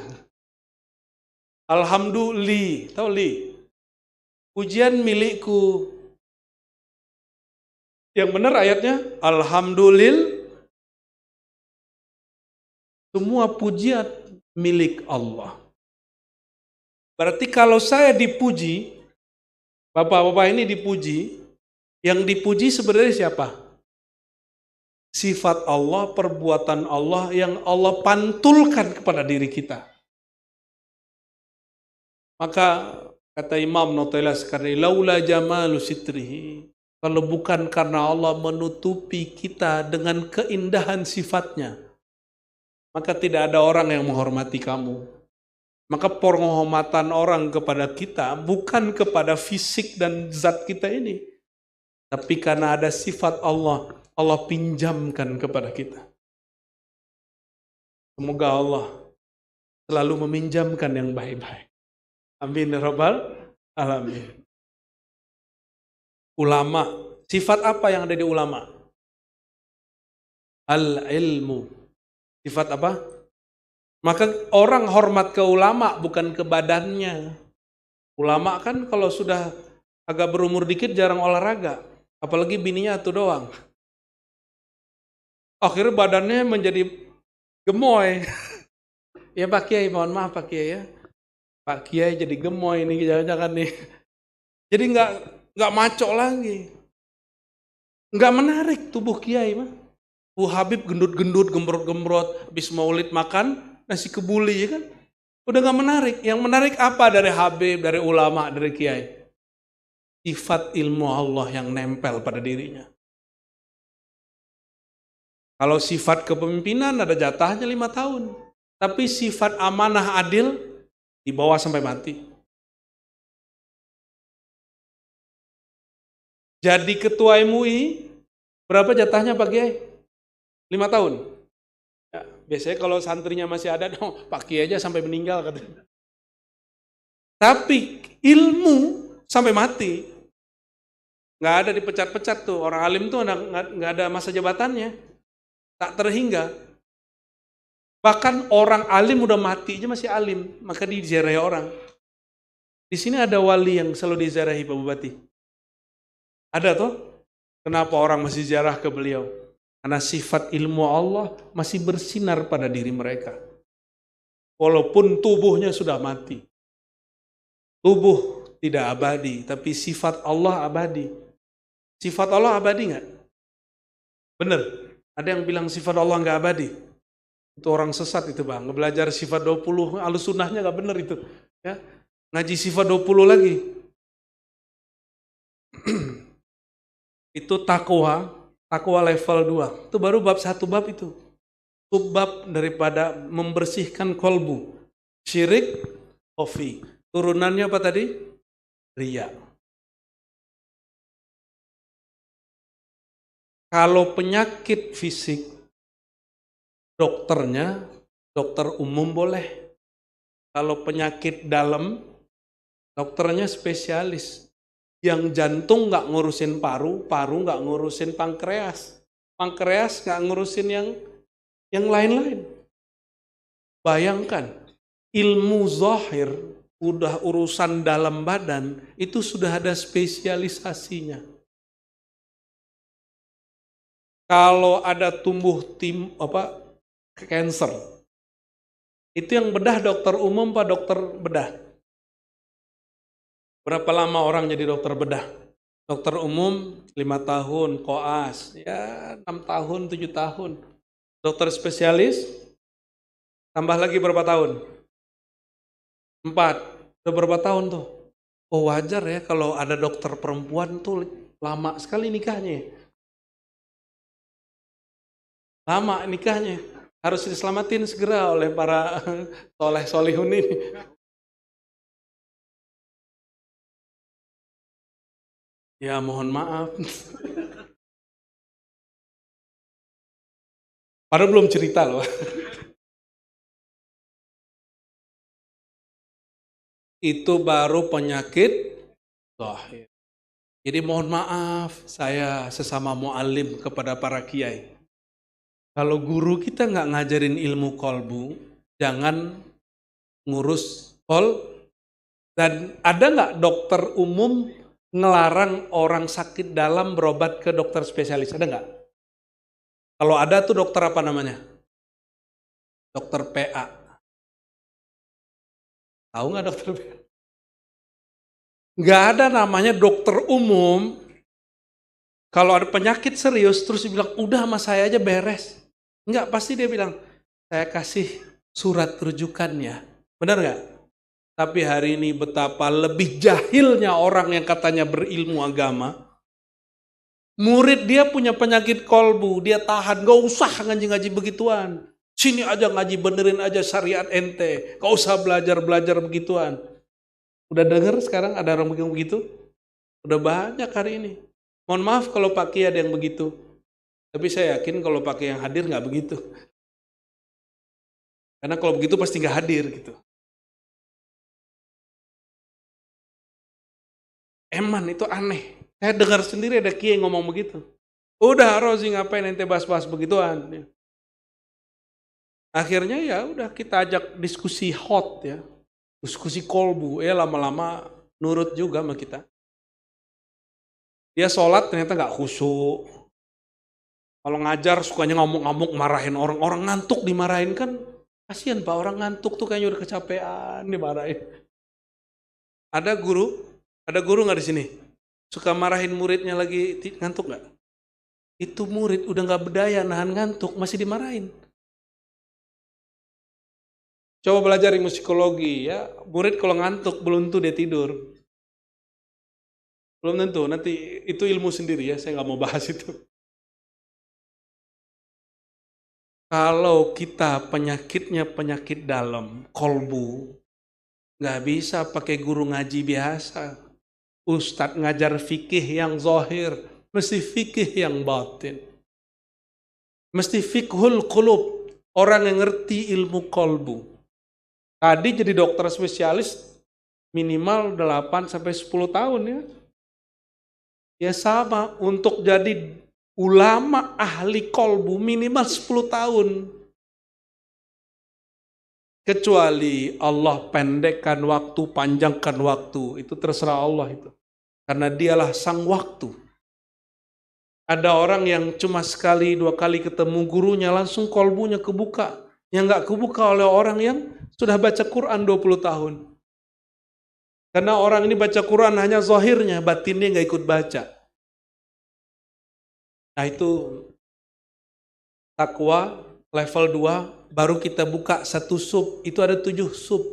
Alhamdulillah, tahu li? Pujian milikku. Yang benar ayatnya Alhamdulillah. Semua pujian milik Allah. Berarti kalau saya dipuji, bapak-bapak ini dipuji, yang dipuji sebenarnya siapa? Sifat Allah, perbuatan Allah yang Allah pantulkan kepada diri kita. Maka kata Imam Nu'taila Sekarni, laula jamalu sitrihi, kalau bukan karena Allah menutupi kita dengan keindahan sifatnya, maka tidak ada orang yang menghormati kamu. Maka penghormatan orang kepada kita bukan kepada fisik dan zat kita ini, tapi karena ada sifat Allah, Allah pinjamkan kepada kita. Semoga Allah selalu meminjamkan yang baik-baik. Amin ya rabbal alamin. Ulama, sifat apa yang ada di ulama? Al-ilmu. Sifat apa? Maka orang hormat ke ulama bukan ke badannya. Ulama kan kalau sudah agak berumur dikit jarang olahraga. Apalagi bininya itu doang. Akhirnya badannya menjadi gemoy. Ya Pak Kiai, mohon maaf Pak Kiai ya. Pak Kiai jadi gemoy nih, jangan-jangan nih. Jadi nggak maco lagi. Nggak menarik tubuh Kiai mah. Bu Habib gendut-gendut, gembrot-gembrot, habis maulid makan nasi kebuli ya kan. Udah nggak menarik. Yang menarik apa dari Habib, dari ulama, dari Kiai? Sifat ilmu Allah yang nempel pada dirinya. Kalau sifat kepemimpinan ada jatahnya 5 tahun. Tapi sifat amanah adil dibawa sampai mati. Jadi ketua MUI, berapa jatahnya Pak Kiai? 5 tahun. Ya, biasanya kalau santrinya masih ada, Pak Kiai aja sampai meninggal katanya. Tapi ilmu sampai mati. Nggak ada dipecat-pecat tuh. Orang alim tuh nggak ada masa jabatannya. Tak terhingga. Bahkan orang alim udah mati aja masih alim. Maka diziarahi orang. Di sini ada wali yang selalu diziarahi Pak Bupati. Ada toh? Kenapa orang masih ziarah ke beliau? Karena sifat ilmu Allah masih bersinar pada diri mereka. walaupun tubuhnya sudah mati. Tubuh tidak abadi, tapi sifat Allah abadi. Sifat Allah abadi nggak? Bener. Ada yang bilang sifat Allah nggak abadi. Itu orang sesat itu bang. Belajar sifat 20, Ahlussunnahnya nggak bener itu. Ya. Ngaji sifat 20 lagi. Itu takwa level 2. Itu baru bab 1 bab itu. Subbab daripada membersihkan kolbu. Syirik, khafi. Turunannya apa tadi? Riya. Kalau penyakit fisik, dokternya, dokter umum boleh. Kalau penyakit dalam, dokternya spesialis. Yang jantung nggak ngurusin paru, paru nggak ngurusin pankreas, pankreas nggak ngurusin yang lain-lain. Bayangkan, ilmu zahir, udah urusan dalam badan, itu sudah ada spesialisasinya. Kalau ada tumbuh cancer, itu yang bedah dokter umum apa dokter bedah? Berapa lama orang jadi dokter bedah? Dokter umum 5 tahun, koas, ya 6 tahun, 7 tahun. Dokter spesialis, tambah lagi berapa tahun? 4. Udah berapa tahun tuh? Oh wajar ya kalau ada dokter perempuan tuh lama sekali nikahnya. Lama nikahnya. Harus diselamatin segera oleh para soleh-solihun ini. Ya mohon maaf. Padahal belum cerita loh. Itu baru penyakit zahir. Jadi mohon maaf saya sesama mu'alim kepada para kiai. Kalau guru kita nggak ngajarin ilmu kolbu, jangan ngurus kol. Dan ada nggak dokter umum ngelarang orang sakit dalam berobat ke dokter spesialis? Ada nggak? Kalau ada tuh dokter apa namanya? Dokter PA. Tahu nggak dokter PA? Nggak ada namanya dokter umum. Kalau ada penyakit serius terus dibilang udah sama saya aja beres. Enggak, pasti dia bilang saya kasih surat rujukannya. Benar nggak? Tapi hari ini betapa lebih jahilnya orang yang katanya berilmu agama. Murid dia punya penyakit kolbu, dia tahan, gak usah ngaji-ngaji begituan. Sini aja ngaji benerin aja syariat ente, gak usah belajar-belajar begituan. Udah denger sekarang ada orang begitu? Udah banyak hari ini. Mohon maaf kalau Pak Kiai ada yang begitu. Tapi saya yakin kalau Pak Kiai yang hadir nggak begitu. Karena kalau begitu pasti nggak hadir gitu. Eman itu aneh. Saya dengar sendiri ada Kiai ngomong begitu. Udah Rozi ngapain ente bahas-bahas begituan. Akhirnya ya udah kita ajak diskusi hot ya. Diskusi kolbu. Lama-lama nurut juga sama kita. Dia sholat ternyata nggak khusyuk. Kalau ngajar sukanya ngamuk-ngamuk, marahin orang. Orang ngantuk dimarahin kan. Kasian Pak, orang ngantuk tuh kayaknya udah kecapean dimarahin. Ada guru nggak di sini? Suka marahin muridnya lagi ngantuk nggak? Itu murid udah nggak berdaya nahan ngantuk, masih dimarahin. Coba belajar ilmu psikologi ya. Murid kalau ngantuk belum tentu dia tidur. Belum tentu, nanti itu ilmu sendiri ya, saya nggak mau bahas itu. Kalau kita penyakitnya penyakit dalam, kolbu, nggak bisa pakai guru ngaji biasa. Ustadz ngajar fikih yang zahir, mesti fikih yang batin. Mesti fikhul qulub, orang yang ngerti ilmu kolbu. Tadi jadi dokter spesialis minimal 8-10 tahun ya. Ya sama, untuk jadi ulama ahli kolbu minimal 10 tahun. Kecuali Allah pendekkan waktu, panjangkan waktu. Itu terserah Allah itu. Karena dialah sang waktu. Ada orang yang cuma sekali, 2 kali ketemu gurunya, langsung kolbunya kebuka. Yang gak kebuka oleh orang yang Sudah baca Quran 20 tahun. Karena orang ini baca Quran hanya zahirnya, batinnya nggak ikut baca. Nah itu takwa level 2, baru kita buka satu sub, itu ada 7 sub.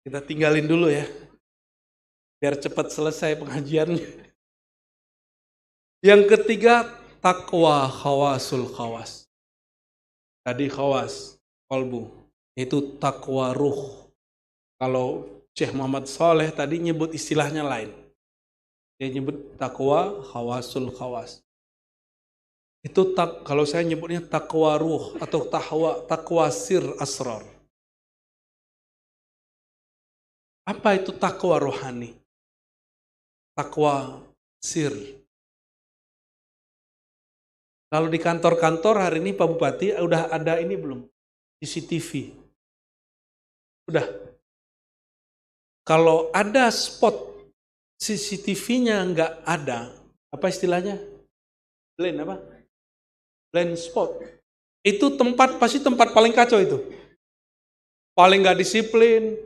Kita tinggalin dulu ya, biar cepat selesai pengajiannya. Yang ketiga, takwa khawasul khawas. Tadi khawas, kolbu, itu takwa ruh. Kalau Syekh Muhammad Saleh tadi nyebut istilahnya lain. Dia nyebut takwa khawasul khawas. Itu kalau saya nyebutnya takwa ruh atau takwa sir asrar. Apa itu takwa rohani? Takwa sir. Kalau di kantor-kantor hari ini Pak Bupati udah ada ini belum? CCTV. Udah. Kalau ada spot CCTV-nya nggak ada, apa istilahnya? Blind apa? Blind spot. Itu pasti tempat paling kacau itu. Paling nggak disiplin.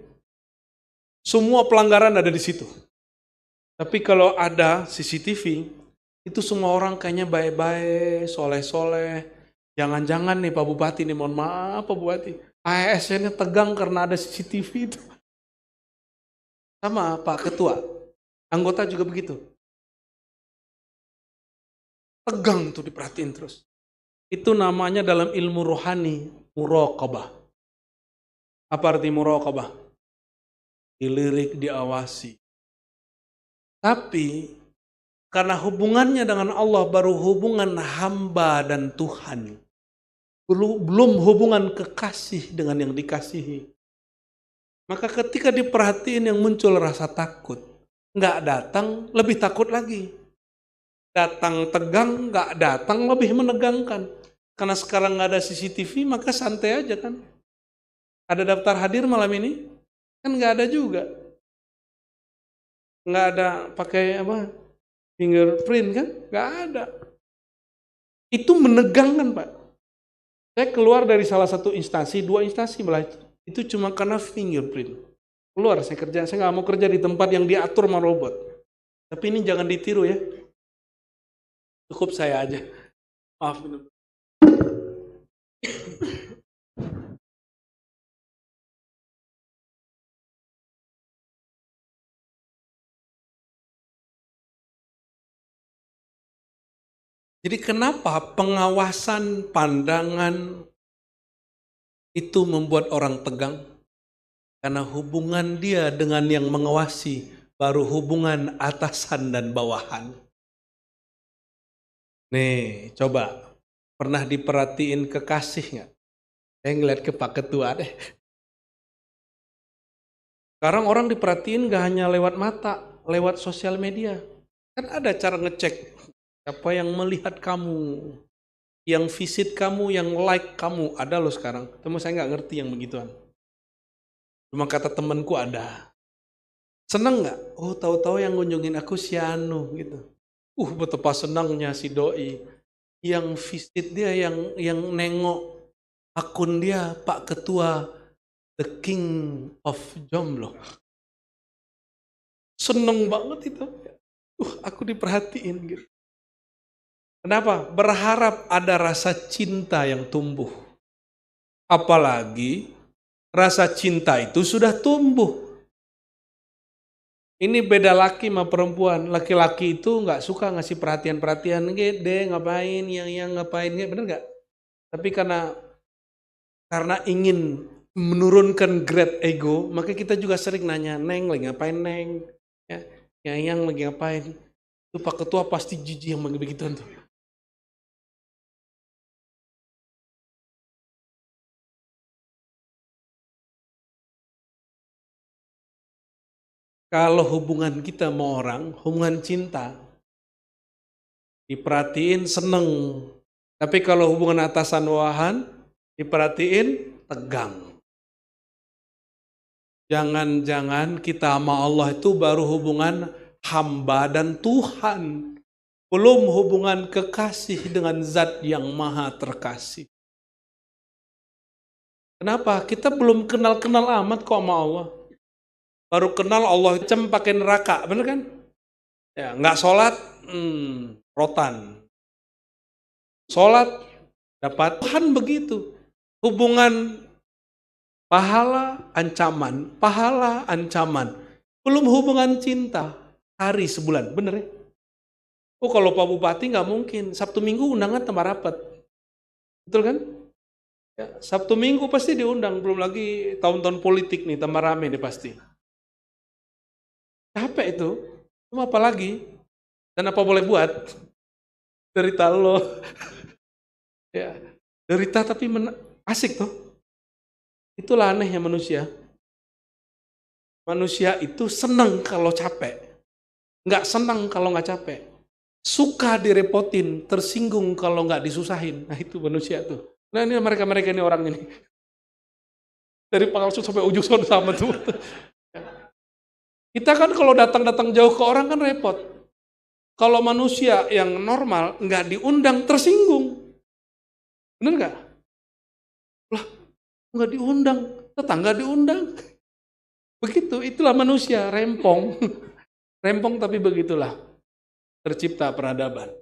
Semua pelanggaran ada di situ. Tapi kalau ada CCTV, itu semua orang kayaknya baik-baik, soleh-soleh. Jangan-jangan nih Pak Bupati nih, mohon maaf Pak Bupati, ASN-nya tegang karena ada CCTV itu. Sama Pak Ketua, anggota juga begitu. Tegang tuh diperhatiin terus. Itu namanya dalam ilmu rohani, muraqabah. Apa arti muraqabah? Dilirik, diawasi. Tapi karena hubungannya dengan Allah baru hubungan hamba dan Tuhan. Belum hubungan kekasih dengan yang dikasihi. Maka ketika diperhatiin yang muncul rasa takut. Nggak datang, lebih takut lagi. Datang tegang, nggak datang lebih menegangkan. Karena sekarang nggak ada CCTV, maka santai aja kan. Ada daftar hadir malam ini? Kan nggak ada juga. Nggak ada pakai apa? Fingerprint kan? Nggak ada. Itu menegangkan Pak. Saya keluar dari salah satu instansi, 2 instansi malah. Itu cuma karena fingerprint. Keluar saya kerja, saya nggak mau kerja di tempat yang diatur sama robot. Tapi ini jangan ditiru ya. Cukup saya aja. Maaf. Jadi kenapa pengawasan pandangan itu membuat orang tegang? Karena hubungan dia dengan yang mengawasi baru hubungan atasan dan bawahan. Nih, coba. Pernah diperhatiin kekasih nggak? Saya ngeliat ke Pak Ketua deh. Sekarang orang diperhatiin nggak hanya lewat mata, lewat sosial media. Kan ada cara ngecek siapa yang melihat kamu, yang visit kamu, yang like kamu. Ada loh sekarang. Cuma saya nggak ngerti yang begituan. Cuma kata temanku ada. Seneng nggak? Oh tahu-tahu yang ngunjungin aku si Anu gitu. Betapa senangnya si doi. Yang visit dia, yang nengok akun dia Pak Ketua, the King of Jomblo. Seneng banget itu. Aku diperhatiin gitu. Kenapa? Berharap ada rasa cinta yang tumbuh. Apalagi rasa cinta itu sudah tumbuh. Ini beda laki sama perempuan. Laki-laki itu nggak suka ngasih perhatian-perhatian, gede ngapain, yang ngapain, bener nggak? Tapi karena ingin menurunkan grade ego, maka kita juga sering nanya, Neng lagi ngapain Neng? Ya, yang lagi ngapain? Itu Pak Ketua pasti jijik yang begituan tuh. Kalau hubungan kita sama orang, hubungan cinta, diperhatiin seneng. Tapi kalau hubungan atasan bawahan, diperhatiin tegang. Jangan-jangan kita sama Allah itu baru hubungan hamba dan Tuhan. Belum hubungan kekasih dengan zat yang maha terkasih. Kenapa? Kita belum kenal-kenal amat kok sama Allah. Baru kenal Allah pakai neraka, bener kan? Ya, nggak sholat, rotan. Sholat, dapat. Tuhan begitu. Hubungan pahala, ancaman. Belum hubungan cinta, hari sebulan, bener ya? Oh kalau Pak Bupati nggak mungkin, Sabtu Minggu undangan tambah rapat. Betul kan? Ya, Sabtu Minggu pasti diundang, belum lagi tahun-tahun politik nih, tambah rame deh pasti. Capek itu, cuma apa lagi? Dan apa boleh buat? Derita lo. Ya, derita tapi asik tuh. Itulah anehnya manusia. Manusia itu senang kalau capek, nggak senang kalau nggak capek. Suka direpotin, tersinggung kalau nggak disusahin. Nah itu manusia tuh. Nah ini mereka ini orang ini. Dari Pangkalsut sampai ujung sana sama tuh. Kita kan kalau datang jauh ke orang kan repot. Kalau manusia yang normal nggak diundang tersinggung. Bener nggak? Lah, nggak diundang, tetangga diundang. Begitu, itulah manusia, rempong. Rempong tapi begitulah. Tercipta peradaban.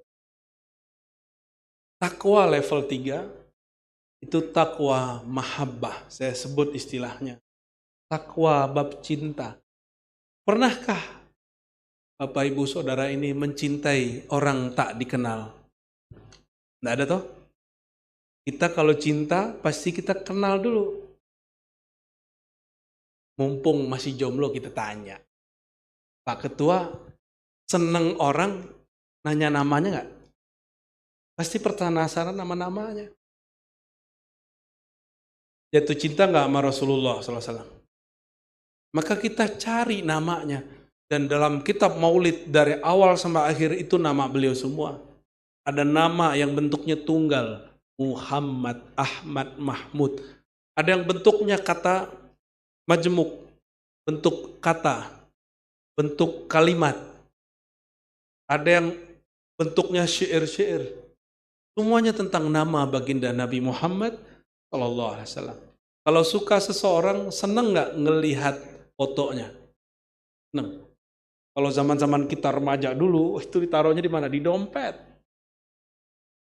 Takwa level 3, itu takwa mahabbah, saya sebut istilahnya. Takwa bab cinta. Pernahkah Bapak Ibu Saudara ini mencintai orang tak dikenal? Nggak ada toh? Kita kalau cinta pasti kita kenal dulu. Mumpung masih jomblo kita tanya. Pak Ketua, seneng orang nanya namanya nggak? Pasti penasaran nama-namanya. Jatuh cinta nggak sama Rasulullah SAW? Maka kita cari namanya. Dan dalam kitab Maulid dari awal sampai akhir itu nama beliau semua. Ada nama yang bentuknya tunggal. Muhammad, Ahmad, Mahmud. Ada yang bentuknya kata majemuk. Bentuk kata. Bentuk kalimat. Ada yang bentuknya syair-syair. Semuanya tentang nama baginda Nabi Muhammad SAW. Kalau suka seseorang, senang nggak ngelihat fotonya? Senang. Kalau zaman-zaman kita remaja dulu, itu ditaruhnya di mana? Di dompet.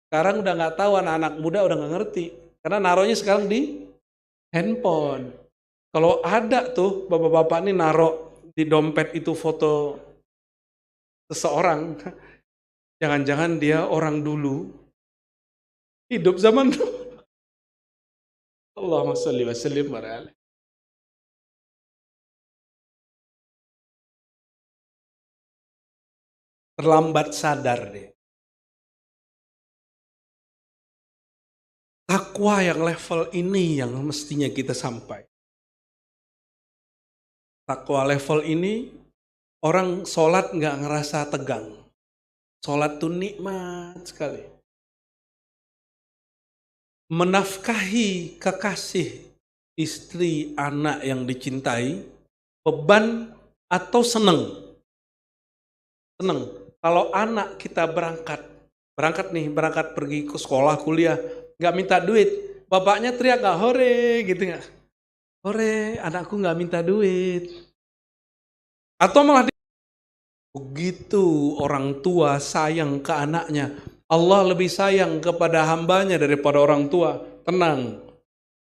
Sekarang udah nggak tahu, anak-anak muda udah nggak ngerti. Karena naruhnya sekarang di handphone. Kalau ada tuh bapak-bapak ini naruh di dompet itu foto seseorang, jangan-jangan dia orang dulu, hidup zaman dulu. Allahumma sholli wa sallim wa ala. Terlambat sadar deh. Takwa yang level ini yang mestinya kita sampai. Takwa level ini, orang sholat nggak ngerasa tegang. Sholat tuh nikmat sekali. Menafkahi kekasih, istri, anak yang dicintai, beban atau seneng? Seneng. Kalau anak kita berangkat pergi ke sekolah, kuliah, nggak minta duit, bapaknya teriak nggak, hore, gitu nggak? Hore, anakku nggak minta duit. Atau malah begitu orang tua sayang ke anaknya, Allah lebih sayang kepada hambanya daripada orang tua. Tenang,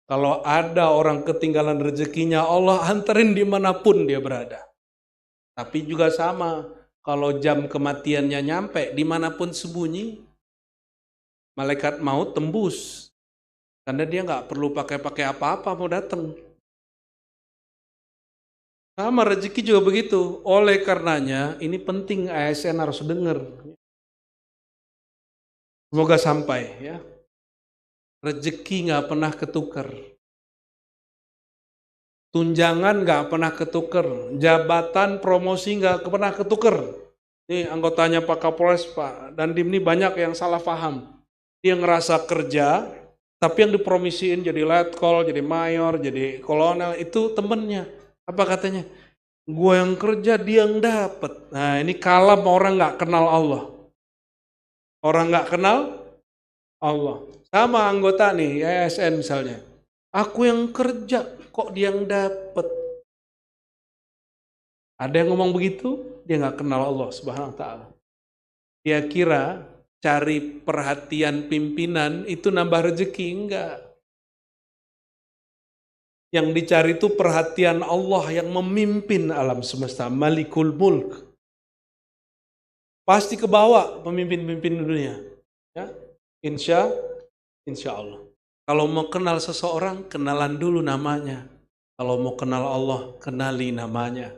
kalau ada orang ketinggalan rezekinya, Allah anterin dimanapun dia berada. Tapi juga sama, kalau jam kematiannya nyampe, dimanapun sembunyi, malaikat maut tembus. Karena dia nggak perlu pakai apa-apa mau datang. Sama rezeki juga begitu. Oleh karenanya, ini penting ASN harus dengar. Semoga sampai ya. Rezeki nggak pernah ketukar. Tunjangan nggak pernah ketukar. Jabatan promosi nggak pernah ketukar. Ini anggotanya Pak Kapolres, Pak Dandim ini banyak yang salah paham. Dia ngerasa kerja, tapi yang dipromisiin jadi letkol, jadi mayor, jadi kolonel, itu temennya. Apa katanya? Gue yang kerja, dia yang dapat. Nah ini kalah orang nggak kenal Allah. Orang nggak kenal Allah. Sama anggota nih, ASN misalnya. Aku yang kerja, kok dia yang dapat? Ada yang ngomong begitu, dia nggak kenal Allah Subhanahu wa Ta'ala. Dia kira cari perhatian pimpinan itu nambah rezeki, enggak. Yang dicari itu perhatian Allah yang memimpin alam semesta, Malikul Mulk. Pasti kebawa pemimpin-pemimpin dunia. Ya, insya Allah. Kalau mau kenal seseorang, kenalan dulu namanya. Kalau mau kenal Allah, kenali namanya.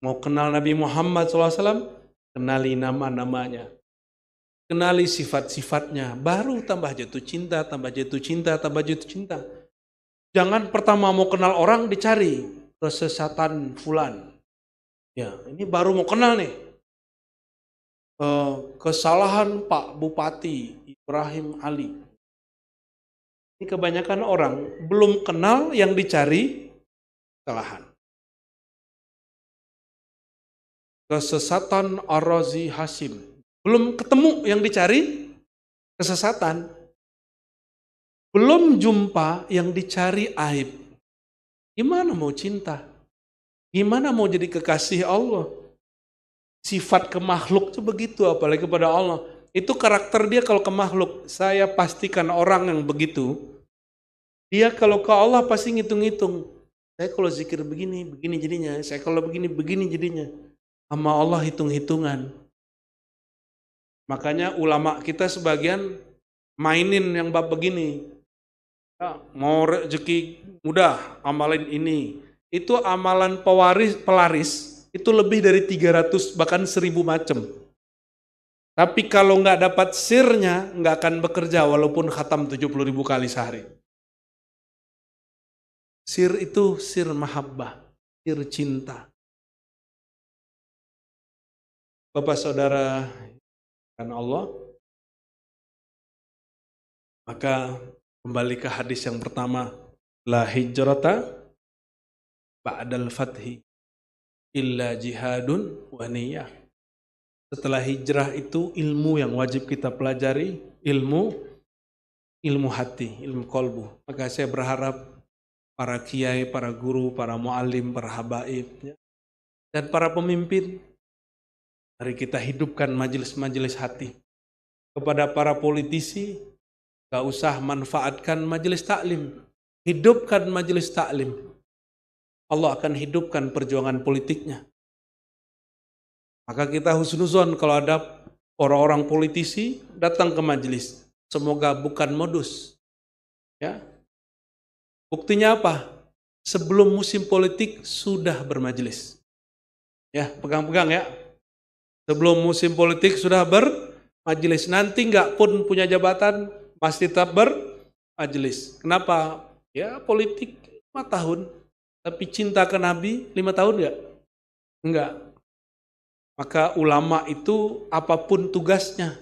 Mau kenal Nabi Muhammad SAW, kenali nama-namanya. Kenali sifat-sifatnya. Baru tambah jatuh cinta, tambah jatuh cinta, tambah jatuh cinta. Jangan pertama mau kenal orang dicari kesesatan fulan. Ya, ini baru mau kenal nih. Kesalahan Pak Bupati Ibrahim Ali. Ini kebanyakan orang belum kenal yang dicari kesalahan. Kesesatan Ar-Razi Hashim. Belum ketemu yang dicari kesesatan. Belum jumpa yang dicari aib. Gimana mau cinta? Gimana mau jadi kekasih Allah? Sifat ke makhluk itu begitu, apalagi kepada Allah. Itu karakter dia kalau ke makhluk. Saya pastikan orang yang begitu, dia kalau ke Allah pasti ngitung-ngitung. Saya kalau zikir begini, begini jadinya. Saya kalau begini, begini jadinya. Sama Allah hitung-hitungan. Makanya ulama kita sebagian mainin yang bab begini. Ya, mau rezeki mudah, amalin ini. Itu amalan pelaris, itu lebih dari 300 bahkan 1000 macam. Tapi kalau nggak dapat sirnya, nggak akan bekerja walaupun khatam 70.000 kali sehari. Sir itu sir mahabbah, sir cinta. Bapak saudara kan Allah, maka kembali ke hadis yang pertama, la hijrata ba'dal fathi illa jihadun wa niyah. Setelah hijrah itu ilmu yang wajib kita pelajari, ilmu hati, ilmu kolbu. Maka saya berharap para kiai, para guru, para muallim, para habaib, ya, dan para pemimpin, mari kita hidupkan majelis-majelis hati. Kepada para politisi, gak usah manfaatkan majelis taklim, hidupkan majelis taklim. Allah akan hidupkan perjuangan politiknya. Maka kita husnuzon kalau ada orang-orang politisi datang ke majelis. Semoga bukan modus. Ya. Buktinya apa? Sebelum musim politik sudah bermajelis. Ya, pegang-pegang ya. Sebelum musim politik sudah bermajelis. Nanti nggak pun punya jabatan, masih tetap bermajelis. Kenapa? Ya politik 5 tahun. Tapi cinta ke Nabi 5 tahun nggak? Enggak. Maka ulama itu apapun tugasnya,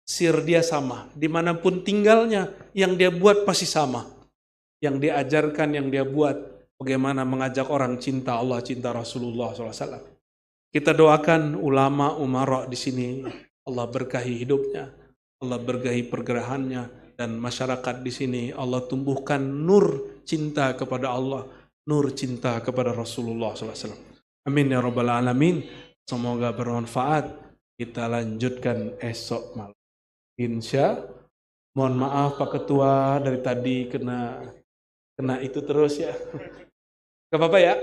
sir dia sama. Dimanapun tinggalnya, yang dia buat pasti sama. Yang diajarkan, yang dia buat, bagaimana mengajak orang cinta Allah, cinta Rasulullah SAW. Kita doakan ulama umara di sini, Allah berkahi hidupnya, Allah berkahi pergerakannya, dan masyarakat di sini Allah tumbuhkan nur cinta kepada Allah, nur cinta kepada Rasulullah SAW. Amin ya rabbal alamin. Semoga bermanfaat. Kita lanjutkan esok malam. Insya. Mohon maaf Pak Ketua dari tadi kena itu terus ya. Gak apa-apa ya,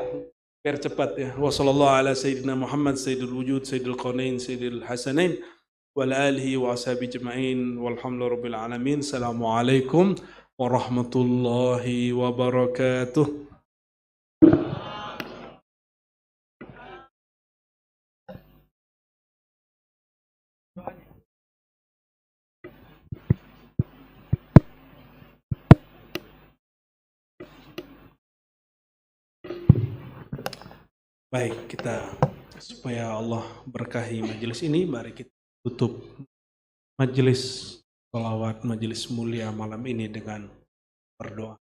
biar cepat ya. Wassallallahu ala sayyidina Muhammad sayyidul wujud sayyidul qanain sayyidul hasanain wal alihi wa ashabi jema'in walhamdulillah rabbil alamin. Assalamualaikum warahmatullahi wabarakatuh. Baik, kita supaya Allah berkahi majelis ini, mari kita tutup majelis salawat, majelis mulia malam ini dengan berdoa.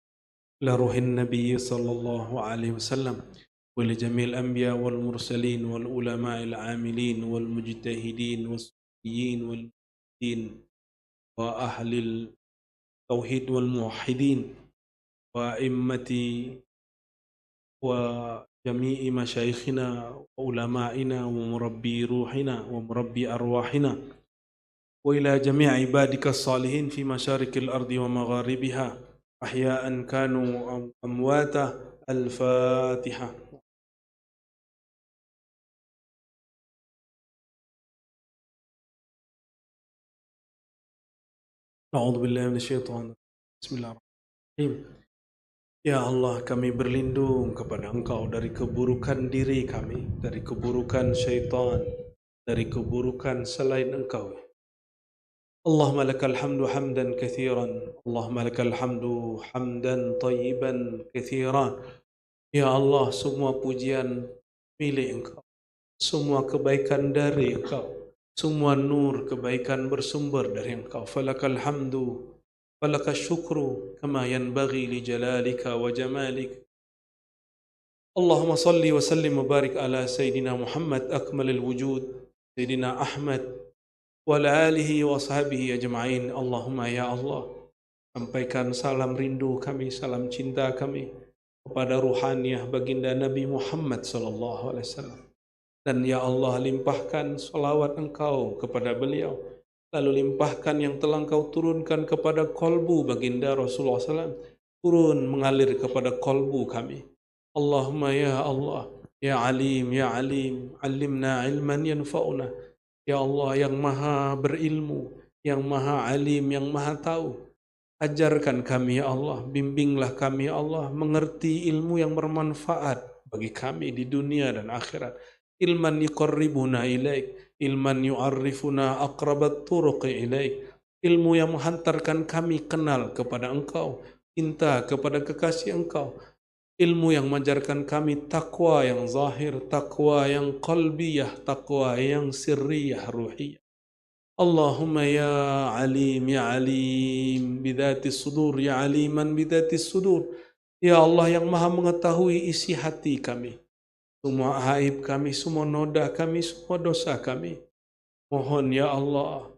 La ruhin Nabi sallallahu alaihi wasallam wa li jamil anbiya wal mursalin wal ulama'il amilin wal mujtahidin was sufiyin wal mu'minin wa ahlil tauhid wal muwahhidin وأئمتي وجميع مشايخنا وعلمائنا ومربي روحنا ومربي أرواحنا وإلى جميع عبادك الصالحين في مشارق الأرض ومغاربها أحياء كانوا أو أمواتا. الفاتحة. أعوذ بالله من الشيطان. بسم الله الرحمن الرحيم. Ya Allah, kami berlindung kepada Engkau dari keburukan diri kami, dari keburukan syaitan, dari keburukan selain Engkau. Allahumma lakal hamdu hamdan kathiran, Allahumma lakal hamdu hamdan tayyiban kathiran. Ya Allah, semua pujian milik Engkau, semua kebaikan dari Engkau, semua nur kebaikan bersumber dari Engkau. Falakal hamdu ولك الشكر كما ينبغي لجلالك وجمالك. اللهم صل وسلم وبارك على سيدنا محمد أكمل الوجود سيدنا أحمد وعلى آله وصحبه أجمعين. اللهم ya Allah, sampaikan salam rindu kami, salam cinta kami kepada ruhaniah baginda Nabi Muhammad sallallahu alaihi wasallam. Dan ya Allah, limpahkan salawat Engkau kepada beliau, lalu limpahkan yang telah Engkau turunkan kepada kolbu baginda Rasulullah SAW, turun mengalir kepada kolbu kami. Allahumma ya Allah, ya Alim, ya Alim, alimna ilman yanfa'una. Ya Allah yang maha berilmu, yang maha alim, yang maha tahu, ajarkan kami ya Allah, bimbinglah kami ya Allah, mengerti ilmu yang bermanfaat bagi kami di dunia dan akhirat. Ilman yuqarribuna ilaik, ilman yu'arrifuna aqrabat turuqi ilaik, ilmu yang menghantarkan kami kenal kepada Engkau, cinta kepada kekasih Engkau, ilmu yang mengajarkan kami takwa yang zahir, takwa yang qalbiyah, takwa yang sirriyah, ruhiyah. Allahumma ya alim bidhati sudur, ya aliman bidhati sudur. Ya Allah yang maha mengetahui isi hati kami, semua aib kami, semua noda kami, semua dosa kami. Mohon ya Allah,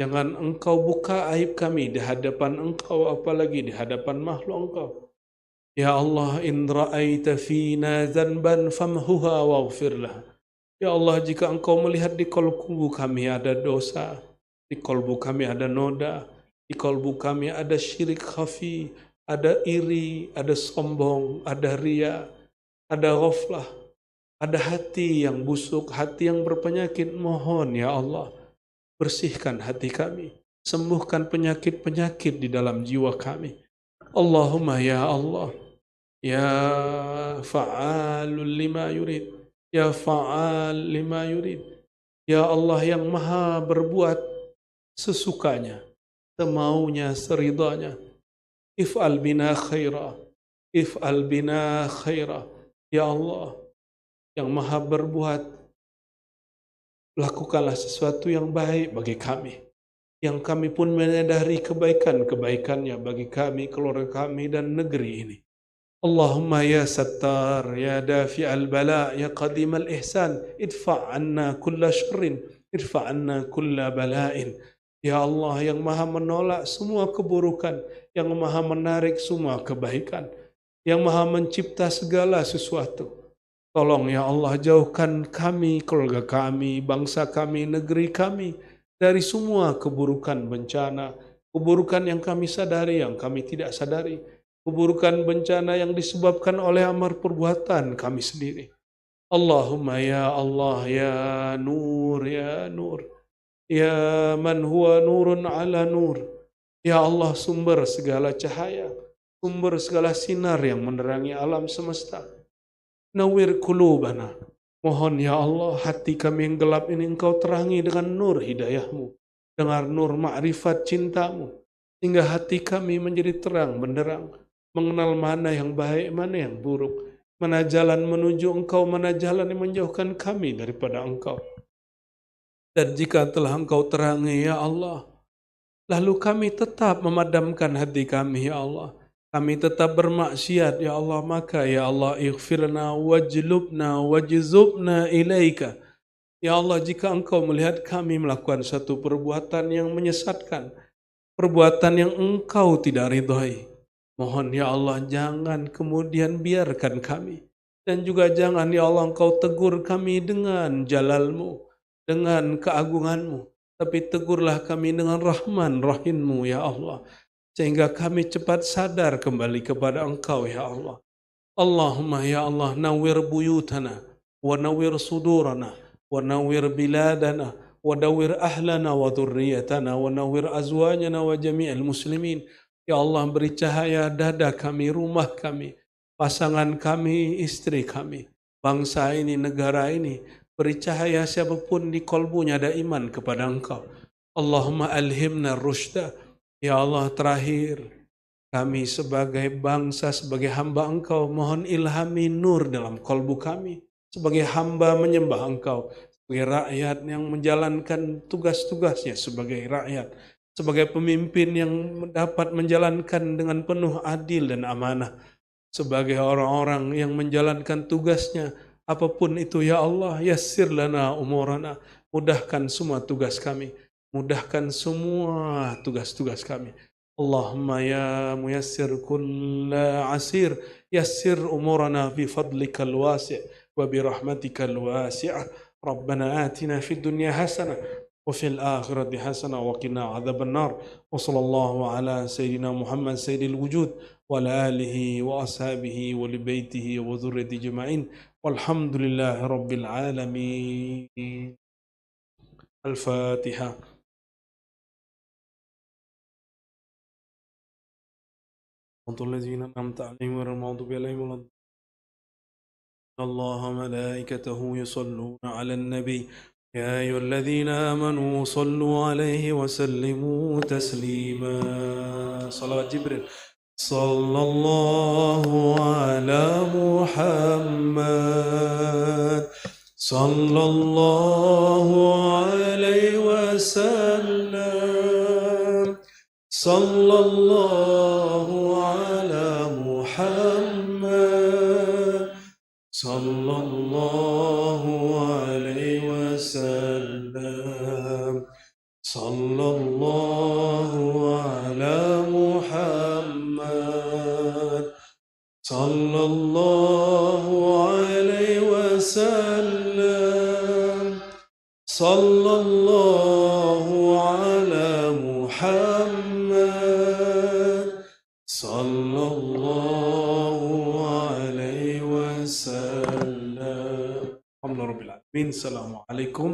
jangan Engkau buka aib kami di hadapan Engkau, apalagi di hadapan makhluk Engkau. Ya Allah, in ra'aita fina dzanban famhuha waghfirlah. Ya Allah, jika Engkau melihat di kolbu kami ada dosa, di kolbu kami ada noda, di kolbu kami ada syirik khafi, ada iri, ada sombong, ada ria, ada ghaflah, ada hati yang busuk, hati yang berpenyakit, mohon ya Allah, bersihkan hati kami, sembuhkan penyakit-penyakit di dalam jiwa kami. Allahumma ya Allah, ya fa'alul lima yurid, ya fa'al lima yurid. Ya Allah yang maha berbuat sesukanya, semaunya, seridanya. If'al bina khaira, if'al bina khaira. Ya Allah yang maha berbuat, lakukanlah sesuatu yang baik bagi kami, yang kami pun menyadari kebaikan-kebaikannya bagi kami, keluarga kami, dan negeri ini. Allahumma ya sattar, ya dafi'al bala, ya qadimal ihsan, idfa' anna kulla syarrin, idfa' anna kulla bala'in. Ya Allah yang maha menolak semua keburukan, yang maha menarik semua kebaikan, yang maha mencipta segala sesuatu. Tolong ya Allah, jauhkan kami, keluarga kami, bangsa kami, negeri kami dari semua keburukan bencana, keburukan yang kami sadari, yang kami tidak sadari, keburukan bencana yang disebabkan oleh amar perbuatan kami sendiri. Allahumma ya Allah, ya Nur, ya Nur, ya man huwa nurun ala nur. Ya Allah, sumber segala cahaya, sumber segala sinar yang menerangi alam semesta. Nawwir qulubana. Mohon ya Allah, hati kami yang gelap ini Engkau terangi dengan nur hidayahmu, dengan nur ma'rifat cintamu, sehingga hati kami menjadi terang benderang, mengenal mana yang baik, mana yang buruk, mana jalan menuju Engkau, mana jalan yang menjauhkan kami daripada Engkau. Dan jika telah Engkau terangi ya Allah, lalu kami tetap memadamkan hati kami ya Allah, kami tetap bermaksiat ya Allah, maka ya Allah, ighfirna wajlubna wajzubna ilaika. Ya Allah, jika Engkau melihat kami melakukan satu perbuatan yang menyesatkan, perbuatan yang Engkau tidak ridhai, Mohon ya Allah jangan kemudian biarkan kami. Dan juga jangan ya Allah Engkau tegur kami dengan jalalmu, dengan keagunganmu. Tapi tegurlah kami dengan Rahman Rahimmu ya Allah. Sehingga kami cepat sadar kembali kepada Engkau ya Allah. Allahumma ya Allah nawwir buyutana wa nawwir sudurana wa nawwir biladana wa nawwir ahlana wa dhurriyyatana wa nawwir azwajana wa jami'al muslimin. Ya Allah beri cahaya dada kami, rumah kami, pasangan kami, istri kami, bangsa ini, negara ini. Beri cahaya siapapun di kolbunya ada iman kepada Engkau. Allahumma alhimna rusyda. Ya Allah terakhir kami sebagai bangsa, sebagai hamba Engkau, mohon ilhami nur dalam kolbu kami. Sebagai hamba menyembah Engkau, sebagai rakyat yang menjalankan tugas-tugasnya sebagai rakyat. Sebagai pemimpin yang dapat menjalankan dengan penuh adil dan amanah. Sebagai orang-orang yang menjalankan tugasnya, apapun itu ya Allah, yassir lana umurana. Mudahkan semua tugas kami. Mudahkan semua tugas-tugas kami. Allahumma ya muyassir kulla asir yassir umurana fi fadlikal wasi' wa bi rahmatikal wasi'ah. Rabbana atina fid dunya hasanah wa fil akhirati hasanah wa qina adzaban nar. Wa sallallahu ala sayyidina Muhammad sayyidil wujud wa ala alihi wa ashabihi wa li baitihi wa dhurriyyati jama'in. Walhamdulillahi rabbil alamin. Al-Fatihah. الذين أنعمت عليهم غير المغضوب عليهم ولا الضالين. الله ملائكته يصلون على النبي يا أيها الذين آمنوا صلوا عليه وسلموا تسليما. صلوات جبريل. صلى الله على محمد صلى الله عليه وسلم. صلى الله على محمد صلى الله عليه وسلم. صلى الله على محمد صلى الله عليه وسلم. صلى الله على محمد صلى الله عليه وسلم. الحمد لله رب العالمين. السلام عليكم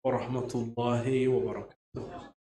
warahmatullahi wabarakatuh.